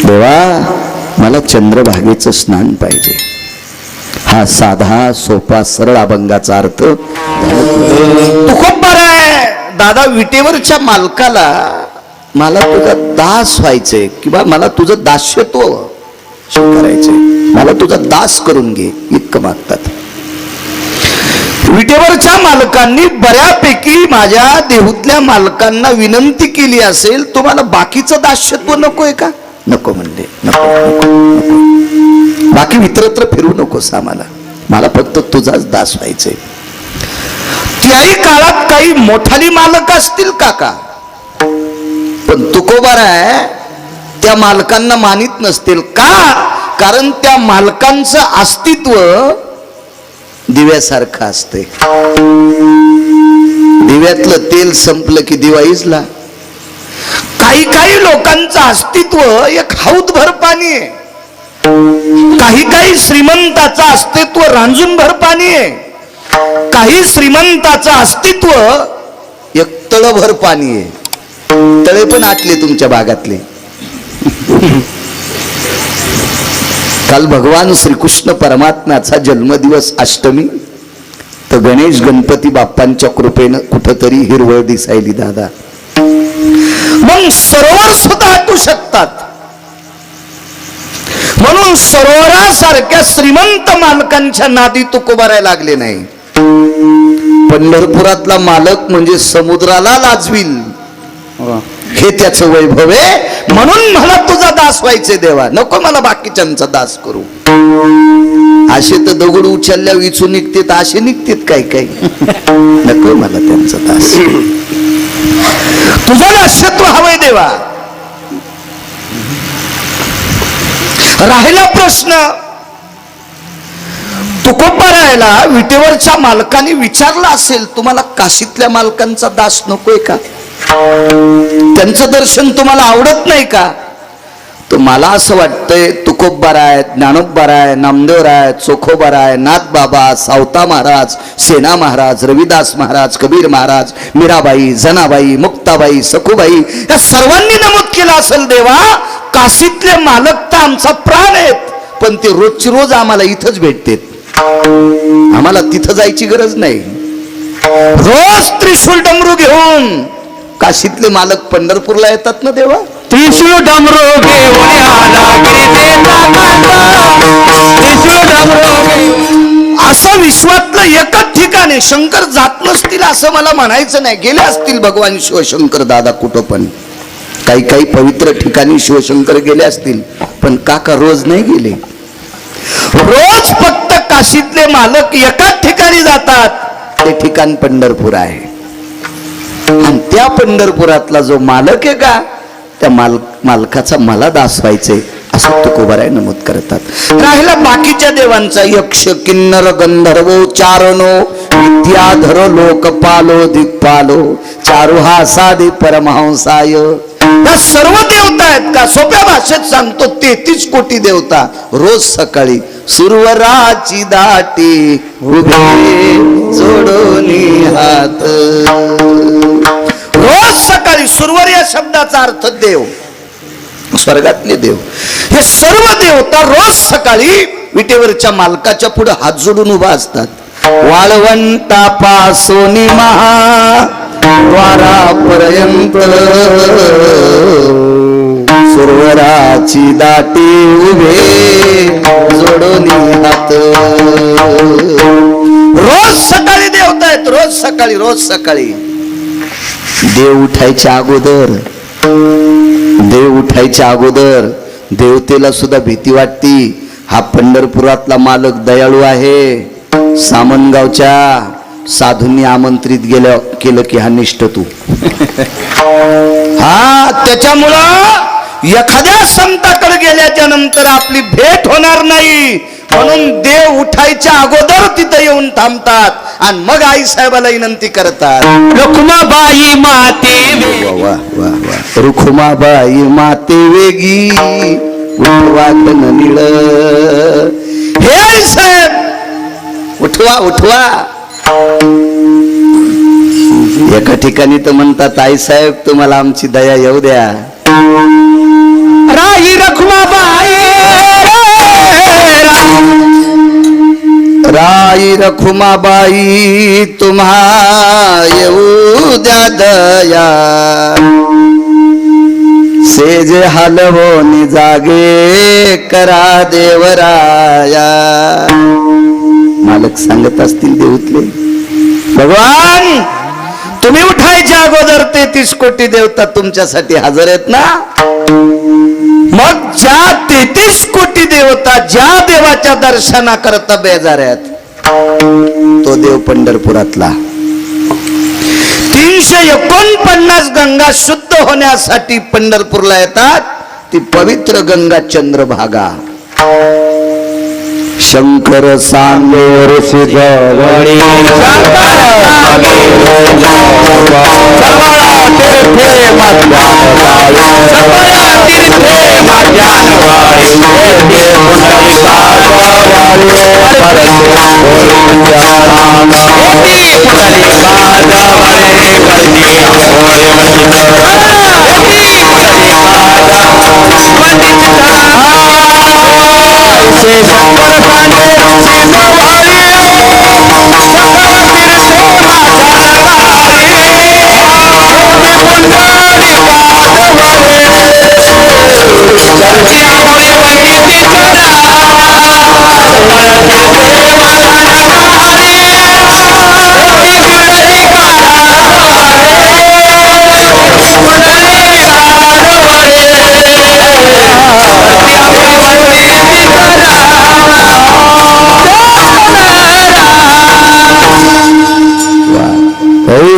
देवा मला चंद्रभागेचं स्नान पाहिजे. हा साधा सोपा सरळ अभंगाचा अर्थ. तुकोबाराय दादा विटेवरच्या मालकाला मला तुझा दास व्हायचंय किंवा मला तुझं दास्यत्व करायचंय, मला तुझा दास करून घे इतकं मागतात. विटेवरच्या मालकांनी बऱ्यापैकी माझ्या देहूतल्या मालकांना विनंती केली असेल, तुम्हाला बाकीचं दास्यत्व नकोय का? नको म्हणले. नको नको, बाकी इतरत्र फिरू नकोस आम्हाला, मला फक्त तुझाच दास व्हायचंय. त्याही काळात काही मोठाली मालक असतील काका, पण तुकोबाराय त्या मालकांना मानित नसतील का? कारण त्या मालकांचं अस्तित्व दिव्यासारखं असते. दिव्यातलं तेल संपलं की दिवा इजला. काही काही लोकांचं अस्तित्व एक हौदभर पाणी आहे. काही काही श्रीमंताचं अस्तित्व रांजूनभर पाणी आहे. काही श्रीमंताचं अस्तित्व एक तळभर पाणी आहे. तळे पण आटले तुमच्या भागातले. काल भगवान श्रीकृष्ण परमात्म्याचा जन्मदिवस अष्टमी, तर गणेश गणपती बाप्पांच्या कृपेनं कुठंतरी हिरवळ दिसायली दादा. मग सरोवर सुद्धा आटू शकतात. म्हणून सरोवरासारख्या श्रीमंत मालकांच्या नादी तुकोबारायला लागले नाही. पंढरपुरातला मालक म्हणजे समुद्राला लाजवील हे त्याचं वैभव आहे. म्हणून मला तुझा दास व्हायचे देवा, नको मला बाकीच्यांचा दास करू. असे तर दगड उचलल्या विचून निघतेत, असे निघतेत काय काय. नको मला त्यांचा दास, तुझं दास्यत्व हवंय देवा. राहिला प्रश्न, तुकोबारायला विटेवरच्या मालकाने विचारला असेल, तुम्हाला काशीतल्या मालकांचा दास नकोय का? त्यांचं दर्शन तुम्हाला आवडत नाही का? तर मला असं वाटतंय तुकोबरा आहे, ज्ञानोबरा आहे, नामदेव आहे, चोखोबरा आहे, नाथ बाबा, सावता महाराज, सेना महाराज, रविदास महाराज, कबीर महाराज, मीराबाई, जनाबाई, मुक्ताबाई, सखूबाई या सर्वांनी नमूद केलं असेल देवा काशीतले मालक तर आमचा प्राण आहेत, पण ते रोजची रोज आम्हाला इथंच भेटतात, आम्हाला तिथं जायची गरज नाही. रोज त्रिशूल डमरू घेऊन काशीतले मालक पंढरपूरला येतात ना देवा. त्रिशूळ डमरू घेऊन आला गिरीचा कांदा, त्रिशूळ डमरू. असं विश्वातलं एकच ठिकाणी शंकर जात नसतील असं मला म्हणायचं नाही. गेले असतील भगवान शिवशंकर दादा कुठं पण, काही काही पवित्र ठिकाणी शिवशंकर गेले असतील, पण काका रोज नाही गेले. रोज फक्त काशीतले मालक एकाच ठिकाणी जातात, ते ठिकाण पंढरपूर आहे. आणि त्या पंढरपुरातला जो मालक आहे का, त्या मालकाचा मला दास व्हायचंय असं तुकोबाराय नमूद करतात. राहिला बाकीच्या देवांचा यक्ष किन्नर गंधर्व चारणो विद्याधर लोकपालो दिक्पालो चारुहा साधे परमहंसाय. या सर्व देवता आहेत का, सोप्या भाषेत सांगतो 33 कोटी देवता रोज सकाळी सुरवराची दाटी उभे जोडोनी हात. रोज सकाळी सुरवर या शब्दाचा अर्थ देव, स्वर्गातले देव. हे सर्व देवता रोज सकाळी विटेवरच्या मालकाच्या पुढे हात जोडून उभा असतात. वाळवंटापासून महा द्वारापर्यंत सुरवराची दाटी उभे जोडून हात. रोज सकाळी देवता आहेत, रोज सकाळी, रोज सकाळी. देव उठायच्या अगोदर देवतेला सुद्धा भीती वाटती. हा पंढरपुरातला मालक दयाळू आहे, सामनगावच्या साधूंनी आमंत्रित केलं की हा निष्ठ तू. हा त्याच्यामुळं एखाद्या संताकडे गेल्याच्या नंतर आपली भेट होणार नाही, म्हणून देव उठायच्या अगोदर तिथे येऊन थांबतात आणि मग आई साहेबाला विनंती करतात. रुक्माबाई माते वा वा वा, रुक्माबाई माते वेगी उठवातन निळ. हे आई साहेब उठवा उठवा. एका ठिकाणी तर म्हणतात आई साहेब तुम्हाला आमची दया येऊ द्या. राई रखुमाबाई राई रखुमाबाई तुम्हा येऊ द्या दया. सेज हलवोनी जागे करा देवराया. मालक सांगत असतील देऊतले, भगवान तुम्ही उठायच्या अगोदर 33 कोटी देवता तुमच्यासाठी हजर आहेत ना. मग ज्या 33 कोटी देवता ज्या देवाच्या दर्शना करता बेजार आहेत, तो देव पंढरपुरातला. 349 गंगा शुद्ध होण्यासाठी पंढरपूरला येतात. ती पवित्र गंगा चंद्रभागा. शंकर सांगे ऋषी जवळी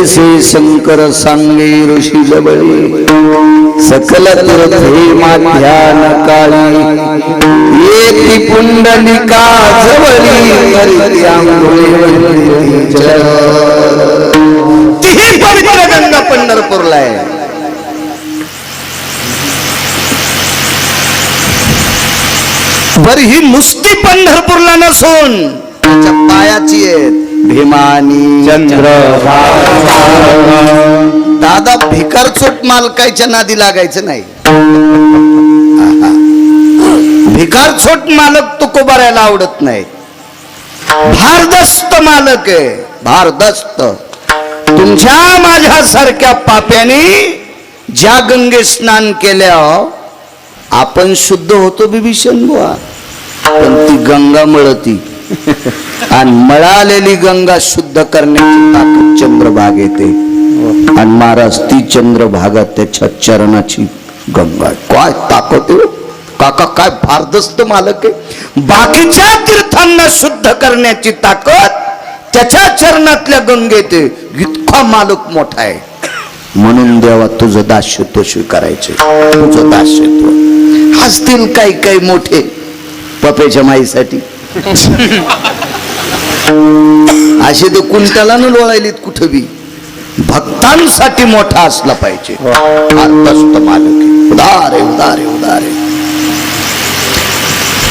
ऐसे शंकर सांगे ऋषी जबळी सकल तीर्थे माध्यान काळी येती पुंडलिका जवळी तीही पवित्र गंगा पंढरपूरला आहे. बर ही नुसती पंढरपूरला नसून त्याच्या पायाची आहेत भीमानी दादा भिकारचोट मालकाच्या नादी लागायचं नाही. भिकारचोट मालक तुकोबारायला आवडत नाही. भारदस्त मालक आहे, भारदस्त. तुमच्या माझ्यासारख्या पाप्याने ज्या गंगे स्नान केल्या आपण शुद्ध होतो बिभीषण बुवा, पण ती गंगा मळती आणि मळालेली गंगा शुद्ध करण्याची ताकद चंद्रभागेते. आणि महाराज ती चंद्रभागा त्याच्या चरणाची गंगा. काय ताकद आहे काका, काय भारदस्त मालक आहे. बाकीच्या तीर्थांना शुद्ध करण्याची ताकद त्याच्या चरणातल्या गंगेत आहे. इतका मालक मोठा आहे. म्हणून देवा तुझं दास्यत्व स्वीकारायचे, तुझं दास्यत्व. हसतील काही काही मोठे पप्याच्या माईसाठी. असे ते कुंटाला न लोळायलीत कुठं बी. भक्तांसाठी मोठा असला पाहिजे. भारदस्त मालक आहे. उदार आहे, उदार आहे, उदार आहे.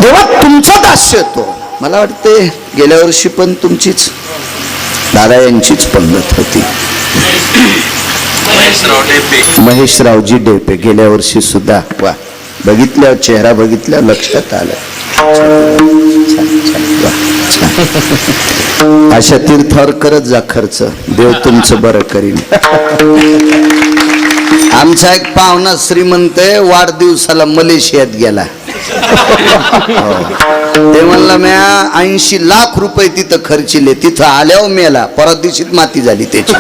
तेव्हा तुमचा दास्यत्व मला वाटते गेल्या वर्षी पण तुमचीच दादा यांचीच पंगत होती. महेशरावजी डेपे गेल्या वर्षी सुद्धा. वा, बघितल्यावर चेहरा बघितल्यावर लक्षात आलं. अशा तीर्थावर करत जा खर्च, देव तुमचं बरं करीन. आमचा एक पाहुणा श्रीमंत आहे, वाढदिवसाला मलेशियात गेला. ते म्हणला म्या 80 लाख रुपये तिथं खर्चिले. तिथं आल्यावर मेला, परत दिवशीत माती झाली त्याची.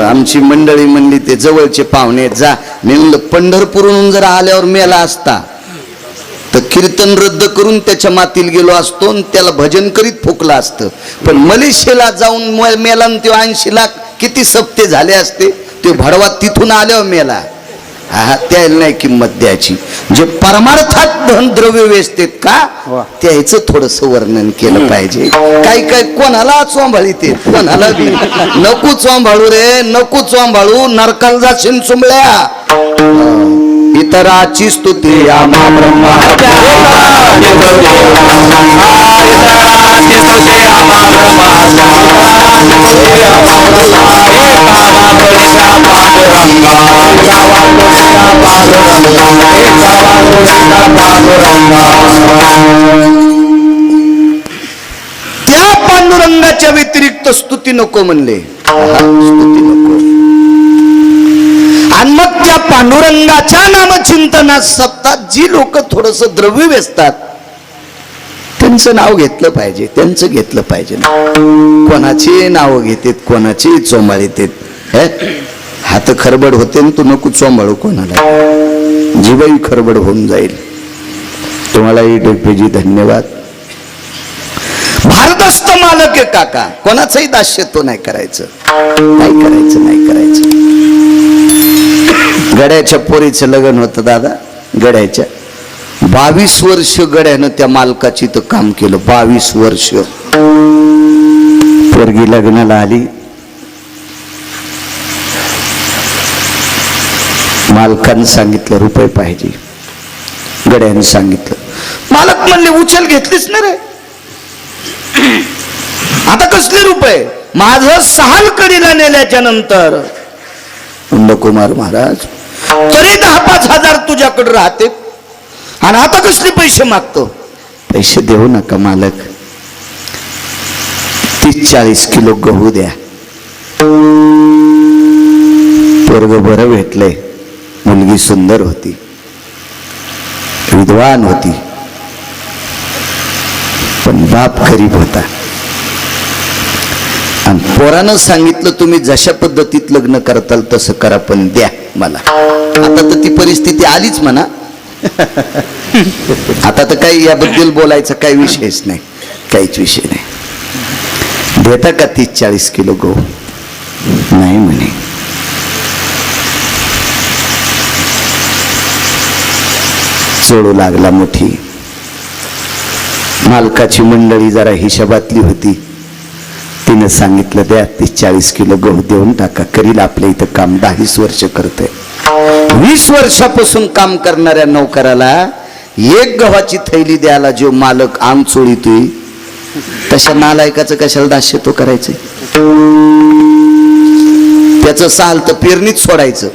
आमची मंडळी म्हणली ते जवळचे पाहुणे जा. मी म्हणलं पंढरपूरहून जर आल्यावर मेला असता तर कीर्तन रद्द करून त्याच्या मातीला गेलो असतो आणि त्याला भजन करीत फुकला असतं. पण मलेशियाला जाऊन मेला, ते 80 लाख किती सप्ते झाले असते. ते भडवा तिथून आल्यावर मेला. हा, त्याला नाही किंमत द्यायची. जे परमार्थात धन द्रव्य वेचतेत का त्याचं थोडस वर्णन केलं पाहिजे. काही काही कोणाला चोंभाळीते, कोणाला बी नको चोंभाळू रे, नको चोंभाळू. नरकाला जाशील चुंबळ्या. इतराची स्तुती आम्हा ब्रह्मा त्या पांडुरंगाच्या व्यतिरिक्त स्तुती नको म्हणले. स्तुती नको. आणि मग त्या पांडुरंगाच्या नामचिंतनात सप्तात जी लोक थोडस द्रव्य वेचतात त्यांचं नाव घेतलं पाहिजे, त्यांचं घेतलं पाहिजे. कोणाची नाव घेतात, कोणाची चोंबाळीत. हात खरबड होते तू नको चोंबाळू कोणाला, जीवही खरबड होऊन जाईल. तुम्हालाही डेपेजी धन्यवाद. भारदस्त मालक आहे काका, कोणाचंही दास्यत्व नाही करायचं, नाही करायचं, नाही करायचं. गड्याच्या पोरीचं लग्न होतं दादा. गड्याच्या 22 वर्ष गड्यानं त्या मालकाची तर काम केलं. 22 वर्ष. पोरगी लग्नाला आली. मालकानं सांगितलं रुपये पाहिजे. गड्यानं सांगितलं. मालक म्हणले उचल घेतलीच ना रे, आता कसले रुपये. माझं सहालकडीला नेल्याच्या नंतर कुमार महाराज तरी 10-5 हजार तुझ्याकडे राहते आणि आता कसले पैसे मागतो. पैसे देऊ नका मालक, 30-40 किलो गहू द्या. पोरग बरं भेटलंय. मुलगी सुंदर होती, विद्वान होती, पण बाप गरीब होता. आणि पोरानं सांगितलं तुम्ही जशा पद्धतीत लग्न करताल तसं करा, पण द्या मला. आता तर ती परिस्थिती आलीच म्हणा. आता तर काही याबद्दल बोलायचा काही विषयच नाही, काहीच विषय नाही. देता का 30-40 किलो गहू? नाही म्हणे. चोळू लागला मोठी. मालकाची मंडळी जरा हिशोबातली होती. तिने सांगितलं द्या 30-40 किलो गहू देऊन टाका, करील आपल्या इथं काम. 10 वर्ष करतोय. 20 वर्षापासून काम करणाऱ्या नोकराला एक गव्हाची थैली द्यायला जो मालक आंग चोळीतोय तशा नालायकाचं कशाला दास्य तो करायचंय? त्याचं साल तर पेरणीच सोडायचं.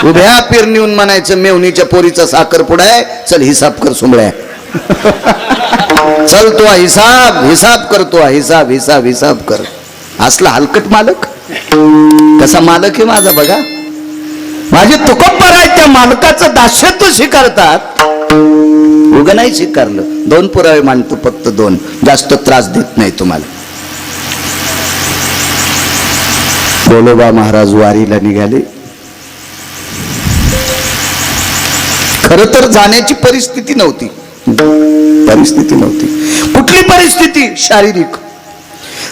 उभ्या पेरणीहून म्हणायचं मेवणीच्या पोरीचा साखरपुडा आहे, चल हिसाब कर सुंबळ्या. चल तो हिसाब करतो, हिसाब हिसाब हिसाब कर. असला हलकट मालक. कसा मालक आहे माझा बघा. माझे तुकोब्बर आहेत, त्या मालकाचं दास्यत्व स्वीकारतात. उगं नाही स्वीकारलं. 2 पुरावे मानतो, फक्त 2. जास्त त्रास देत नाही तुम्हाला. गोलोबा महाराज वारीला निघाले. खर तर जाण्याची परिस्थिती नव्हती. कुठली परिस्थिती? शारीरिक.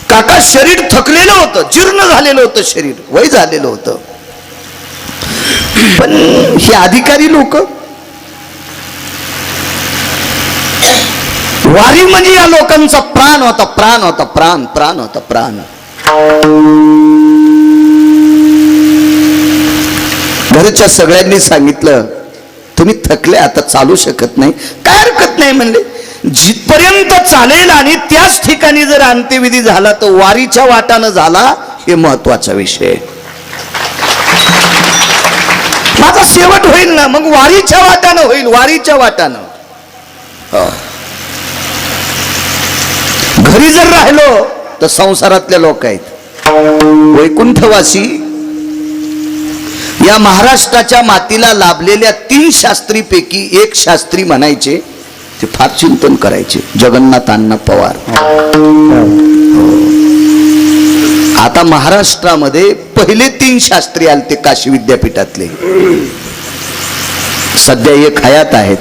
काका शरीर थकलेलं होतं, जीर्ण झालेलं होतं शरीर, वय झालेलं होतं. पण हे अधिकारी लोक, वारी म्हणजे या लोकांचा प्राण होता. प्राण. घरच्या सगळ्यांनी सांगितलं तुम्ही थकले, आता चालू शकत नाही. काय हरकत नाही म्हणले. जिथपर्यंत चालेल आणि त्याच ठिकाणी जर अंत्यविधी झाला तर वारीच्या वाटानं झाला, हे महत्वाचा विषय. माझा शेवट होईल ना, मग वारीच्या वाटानं होईल. वारीच्या वाटानं. घरी जर राहिलो तर संसारातले लोक आहेत. वैकुंठवासी या महाराष्ट्राच्या मातीला लाभलेल्या 3 शास्त्रीपैकी एक शास्त्री म्हणायचे, ते फार चिंतन करायचे. जगन्नाथ अण्णा पवार. आता महाराष्ट्रामध्ये पहिले 3 शास्त्री आले ते काशी विद्यापीठातले. सध्या एक हयात आहेत.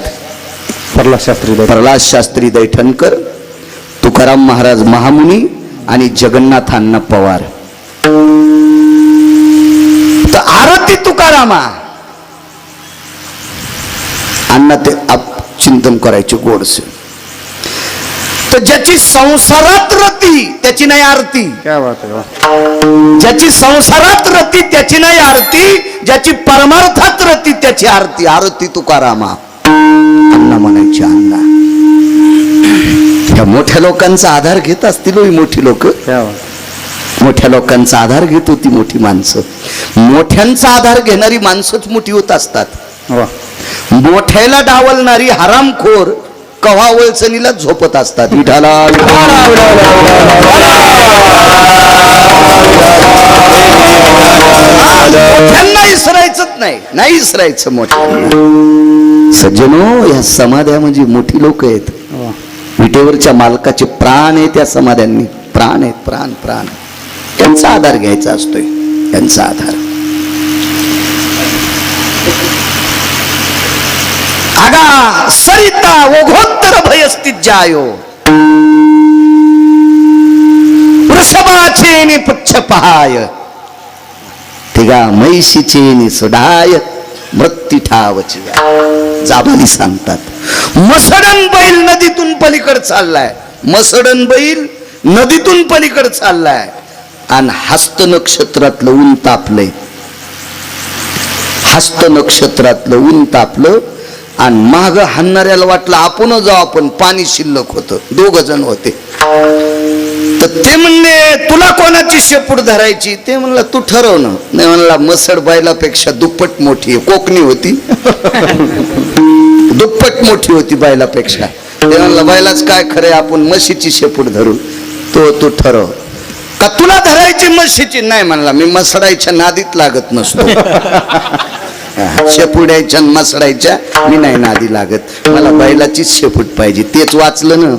प्रल्हाद शास्त्री दैठणकर, तुकाराम महाराज महामुनी आणि जगन्नाथ अण्णा पवार. तर आरती तुकारामा अण्णा ते चिंतन करायचे गोडसे. तर ज्याची संसारात रती त्याची नाही आरती. ज्याची संसारात रती त्याची नाही आरती, ज्याची परमार्थात रती त्याची आरती. आरती तुकारामा. अण्णा म्हणायचे. अण्णा या मोठ्या लोकांचा आधार घेत असतील ही मोठी लोक. मोठ्या लोकांचा आधार घेत होती मोठी माणसं. मोठ्यांचा आधार घेणारी माणसंच मोठी होत असतात. मोठ्याला डावलणारी हरामखोर कव्हा वळचणीला झोपत असतात. विठाला मोठ्यांना इसरायचंच नाही इसरायचं मोठ्यांना. सज्जनो, या समाध्या म्हणजे मोठी लोक आहेत. विटेवरच्या मालकाचे प्राण आहे त्या समाध्यांनी. प्राण आहेत, प्राण. त्यांचा आधार घ्यायचा असतोय, त्यांचा आधार. आगा सरिता ओघोत्तर भयस्थित जायो, वृषभाचेनी पुच्छ पहाय, तिगा म्हैशीचेनी सुडाय, मृत्यू ठावची. जाबाली सांगतात. मसडन बैल नदीतून पलीकड चाललाय. मसडन बैल नदीतून पलीकड चाललाय आणि हस्त नक्षत्रातलं ऊन तापलंय. हस्त नक्षत्रातलं ऊन तापलं आणि माग हाणणाऱ्याला वाटलं आपण जाऊ, आपण पाणी शिल्लक होतं. 2 जण होते. तर ते म्हणले तुला कोणाची शेपूट धरायची? ते म्हणलं तू ठरव ना. नाही म्हणला मसड बैलापेक्षा दुप्पट मोठी आहे. कोकणी होती. दुप्पट मोठी होती बैलापेक्षा. ते म्हणलं बैलाच काय खरंय, आपण म्हशीची शेपूट धरू. तू ठरव. का तुला धरायची म्हशीची? नाही म्हणला मी मसडायच्या नादीत लागत नसतो. शेपुड्याच्या मसडायच्या मी नाही नादी लागत. मला बैलाचीच शेपूट पाहिजे. तेच वाचलं ना.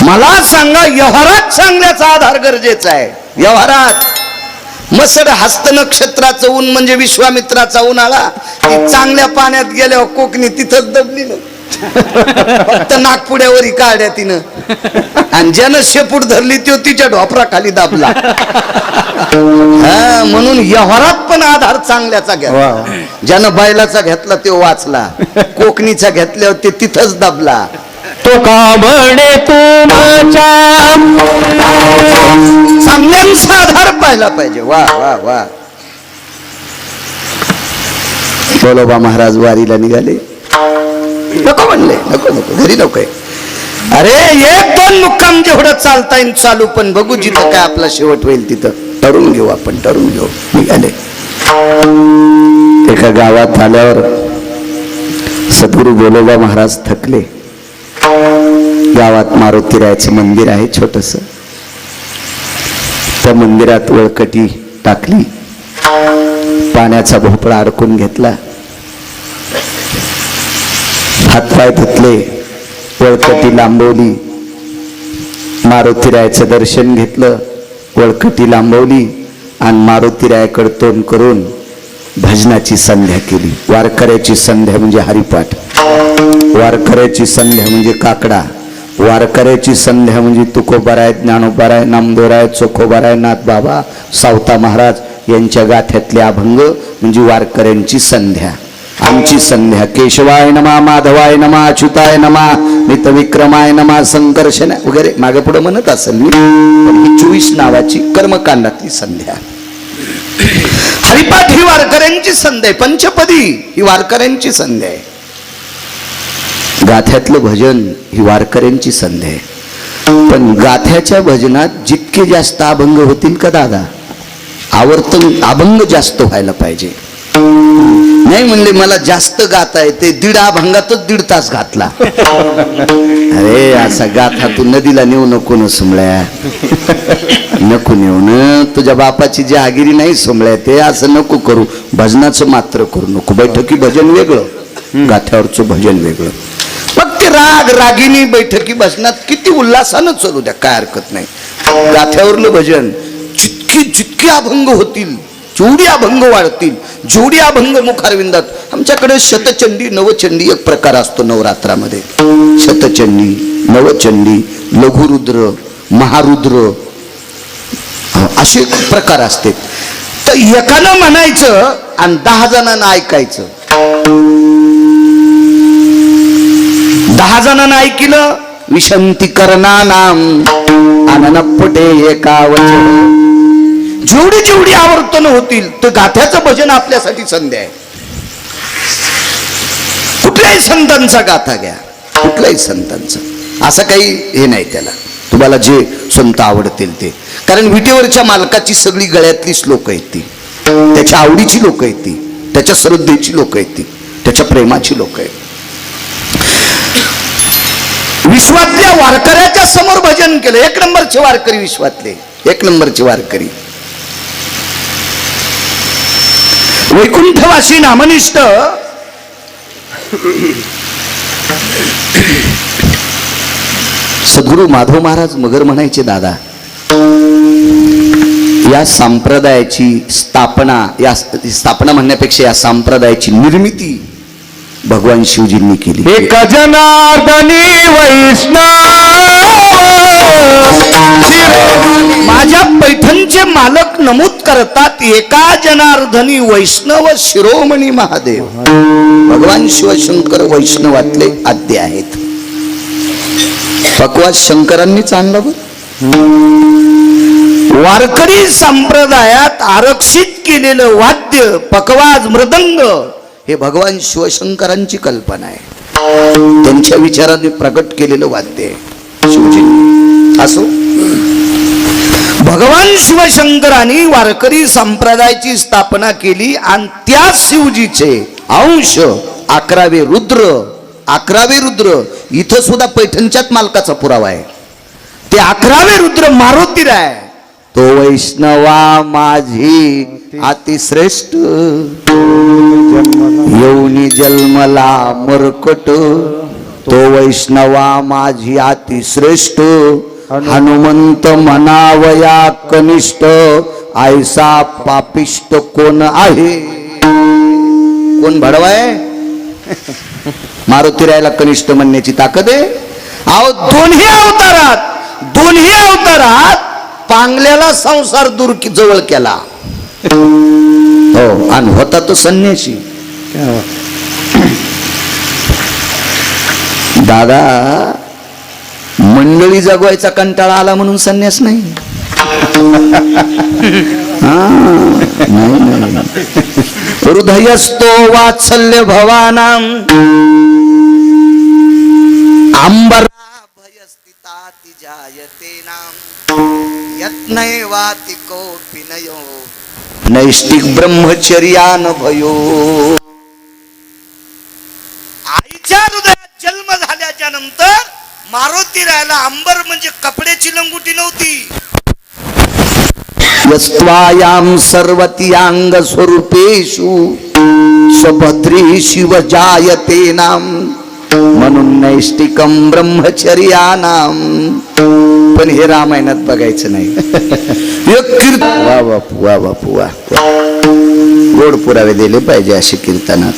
मला सांगा, व्यवहारात चांगल्याचा आधार गरजेचा आहे. व्यवहारात मसड हस्त नक्षत्राचं ऊन म्हणजे विश्वामित्राचा ऊन आला की चांगल्या पाण्यात गेल्यावर कोकणी तिथंच दबली ना. फक्त नागपुड्यावरी काढ्या तिनं. आणि ज्यानं शेपूट धरली तो तिच्या ढोपराखाली दाबला. म्हणून व्यवहारात पण आधार चांगल्याचा घ्या. ज्यानं बैलाचा घेतला तो वाचला, कोकणीचा घेतल्यावर ते तिथंच दाबला. तो का म्हणे तुमच्या चांगल्यांचा आधार पाहिला पाहिजे. वा वा वा. बोलोबा महाराज वारीला निघाले. नको म्हणले, नको नको, घरी नकोय. अरे एक दोन मुक्काम जेवढं चालता येईल चालू, पण बघू जिथं काय आपला शेवट होईल तिथं ठरवून घेऊ, आपण ठरवून घेऊ. निघाले. एका गावात आल्यावर सद्गुरू बोलोबा महाराज थकले. गावात मारुतीरायाचं मंदिर आहे छोटस. त्या मंदिरात वळकटी टाकली, पाण्याचा भोपळा अडकून घेतला, हातपाय धुतले, वळकटी लांबवली, मारुतीरायाचं दर्शन घेतलं, वळकटी लांबवली आणि मारुतीरायाकडे तोंड करून भजनाची संध्या केली. वारकऱ्याची संध्या म्हणजे हरिपाठ, वारकऱ्याची संध्या म्हणजे काकडा, वारकऱ्याची संध्या म्हणजे तुकोबाराय, ज्ञानोबाराय, नामदेवराय, चोखोबाराय, नाथ बाबा, सावता महाराज यांच्या गाथ्यातले अभंग म्हणजे वारकऱ्यांची संध्या. आमची संध्या केशवाय नमा, माधवाय नमा, अच्युताय नमा, नितविक्रमाय नमा, संकर्षण वगैरे मागे पुढे म्हणत असेल मी, पण ही 24 नावाची कर्मकांडातली संध्या. हरिपाठ ही वारकऱ्यांची संध्या आहे, पंचपदी ही वारकऱ्यांची संध्या आहे, गाथ्यातलं भजन ही वारकऱ्यांची संध्या आहे. पण गाथ्याच्या भजनात जितके जास्त अभंग होतील का दादा, आवर्तन अभंग जास्त व्हायला पाहिजे. नाही म्हणले मला जास्त गाता येते, 1.5 अभंगातच 1.5 तास घातला. अरे असा गाथा तू नदीला नेऊ नको न सुमळ्या, नको नेऊ न, तुझ्या बापाची जहागिरी नाही सुमळ्या, ते असं नको करू. भजनाचं मात्र करू नको. बैठकी भजन वेगळं, गाथ्यावरचं भजन वेगळं. मग ते राग रागिनी बैठकी भजनात किती उल्हासानं चालू द्या, काय हरकत नाही. गाथ्यावरलं भजन जितके अभंग होतील, जेवढी अभंग वाढतील, जेवढी अभंग मुखारविंदात. आमच्याकडे शतचंडी नवचंडी एक प्रकार असतो नवरात्रामध्ये. शतचंडी, नवचंडी, लघुरुद्र, महारुद्र असे प्रकार असते. तर एकानं म्हणायचं आणि 10 जणांना ऐकायचं. 10 जणांना ऐकलं, विशंती करणानाम आननपटे एकावचन. जेवढी जेवढी आवर्तन होतील तर गाथ्याचं भजन आपल्यासाठी संध्या आहे. कुठल्याही संतांचा गाथा घ्या, कुठल्याही संतांचा, असं काही हे नाही त्याला. तुम्हाला जे संत आवडतील ते, कारण विटेवरच्या मालकाची सगळी गळ्यातली श्लोक आहेत ती, त्याच्या आवडीची लोक आहेत ती, त्याच्या श्रद्धेची लोक आहेत ती, त्याच्या प्रेमाची लोक आहेत. विश्वातल्या वारकऱ्याच्या समोर भजन केलं. 1 नंबरचे वारकरी विश्वातले, 1 नंबरचे वारकरी. वैकुंठवासी नामनिष्ठ सद्गुरू माधव महाराज मगर म्हणायचे, दादा या संप्रदायाची स्थापना, या स्थापना म्हणण्यापेक्षा या संप्रदायाची निर्मिती भगवान शिवजींनी केली. एक जनार्दनी वैष्णव, माझ्या पैठणचे मालक नमूद करतात, एका जनार्दनी वैष्णव शिरोमणी महादेव. भगवान शिवशंकर वैष्णवातले आद्य आहेत. पकवास शंकरांनीच आणला बरं. वारकरी संप्रदायात आरक्षित केलेलं वाद्य पकवाज मृदंग हे भगवान शिवशंकरांची कल्पना आहे, त्यांच्या विचाराने प्रकट केलेलं वाद्य आहे शिवजींनी. असो, भगवान शिवशंकरांनी वारकरी संप्रदायाची स्थापना केली आणि त्या शिवजीचे अंश 11वे रुद्र, 11वे रुद्र इथं सुद्धा पैठणच्याच मालकाचा पुरावा आहे. ते 11वे रुद्र मारुतीराय, तो वैष्णवा माझी अतिश्रेष्ठ, येऊनी जन्मला मरकट, तो वैष्णवा माझी अतिश्रेष्ठ, हनुमंत म्हणावया कनिष्ठ, ऐसा पापिष्ट कोण आहे. कोण भडवाय? मारुतीरायाला कनिष्ठ म्हणण्याची ताकद आहे. अहो, दोन्ही अवतारात पांगल्याला संसार दूर जवळ केला. हो, आणि होता तो संन्यासी. दादा, मंडळी जगवायचा कंटाळा आला म्हणून संन्यास नाही. नाही. हृदयस्थो वात्सल्य भवानां अंबरा भयस्थिताति जायते नाम यत्नैवाति कोऽपि नयो नैष्टिक ब्रह्मचर्यान भयो. आईच्या हृदयात जन्म झाल्याच्या नंतर मारुती राहायला अंबर म्हणजे कपड्याची लंगुटी नव्हती. यस्त्वायां सर्वतीयांग स्वरूपेषु स्वभद्री शिव जायते नाम म्हणून नैष्टिकम ब्रह्मचर्यानाम. पण हे रामायणात बघायचं नाही. वा बापू वा बापू वा. गोड पुरावे दिले पाहिजे असे कीर्तनात.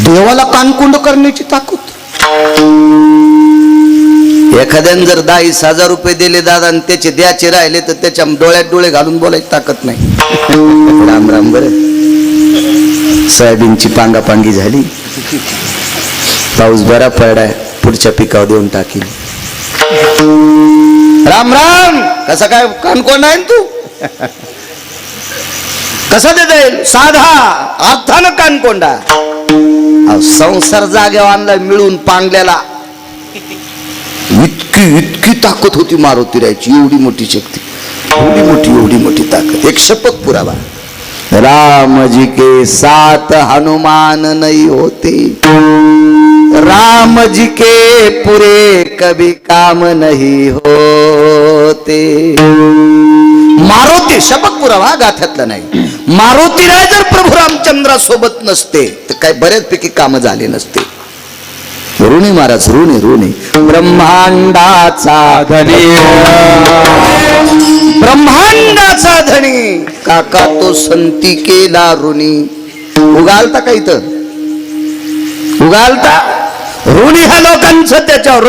देवाला कानकुंड करण्याची ताकद. एखाद्याने जर 10,000 रुपये दिले दादा आणि त्याचे द्याचे राहिले तर त्याच्या डोळ्यात डोळे घालून बोलायची ताकद नाही. राम राम. बरं सोयाबीनची पांगापांगी झाली, पाऊस बरा पडाय, पुढच्या पिकावर देऊन टाकील. राम राम. कसा काय कानकोंड आहे तू? कसा देता येईल? साधा अर्थानं कानकोंडा. संसार जागेवर आणला मिळून पांगल्याला. इतकी इतकी ताकद होती मारुती राहायची. एवढी मोठी शक्ती, एवढी मोठी ताकद. एक शपथ पुरावा. राम जी के साथ हनुमान नहीं होते, राम जी के पूरे कभी काम नहीं होते. मारुती शपथ पुरावा गाथ्यातला नाही. मारुती राय जर प्रभू रामचंद्रा सोबत नसते तर काय बऱ्याचपैकी काम झाले नसते. ऋणी महाराज ऋणी. ब्रह्मांडाचा धनी, ब्रह्मांडाचा धनी काका तो संती केला ऋणी. उगालता का इथं? उगालता ऋणी ह्या लोकांचं त्याच्यावर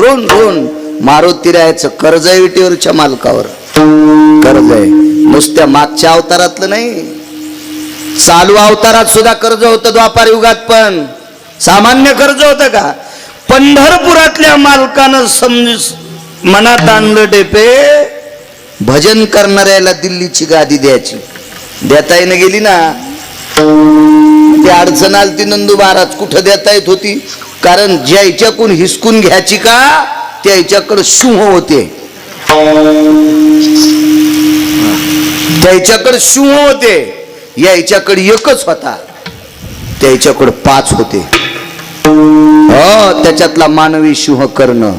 ऋण. मारुती रायाचं कर्ज आहे विटीवरच्या मालकावर. कर्ज आहे नुसत्या मागच्या अवतारातलं नाही, चालू अवतारात सुद्धा कर्ज होतं. द्वापार युगात पण सामान्य कर्ज होतं का? पंढरपुरातल्या मालकानं मनात आणलं डेपे भजन करणाऱ्याला दिल्लीची गादी द्यायची. देता येणं गेली ना. ती अडचण आली ती नंदू महाराज कुठं देता येत होती? कारण ज्याच्याकडून हिसकून घ्यायची का त्याच्याकडे सिंह होते. त्याच्याकडे सिंह होते, याच्याकडे एकच होता, त्याच्याकडे 5 होते. त्याच्यातला मानवी सिंह कर्ण.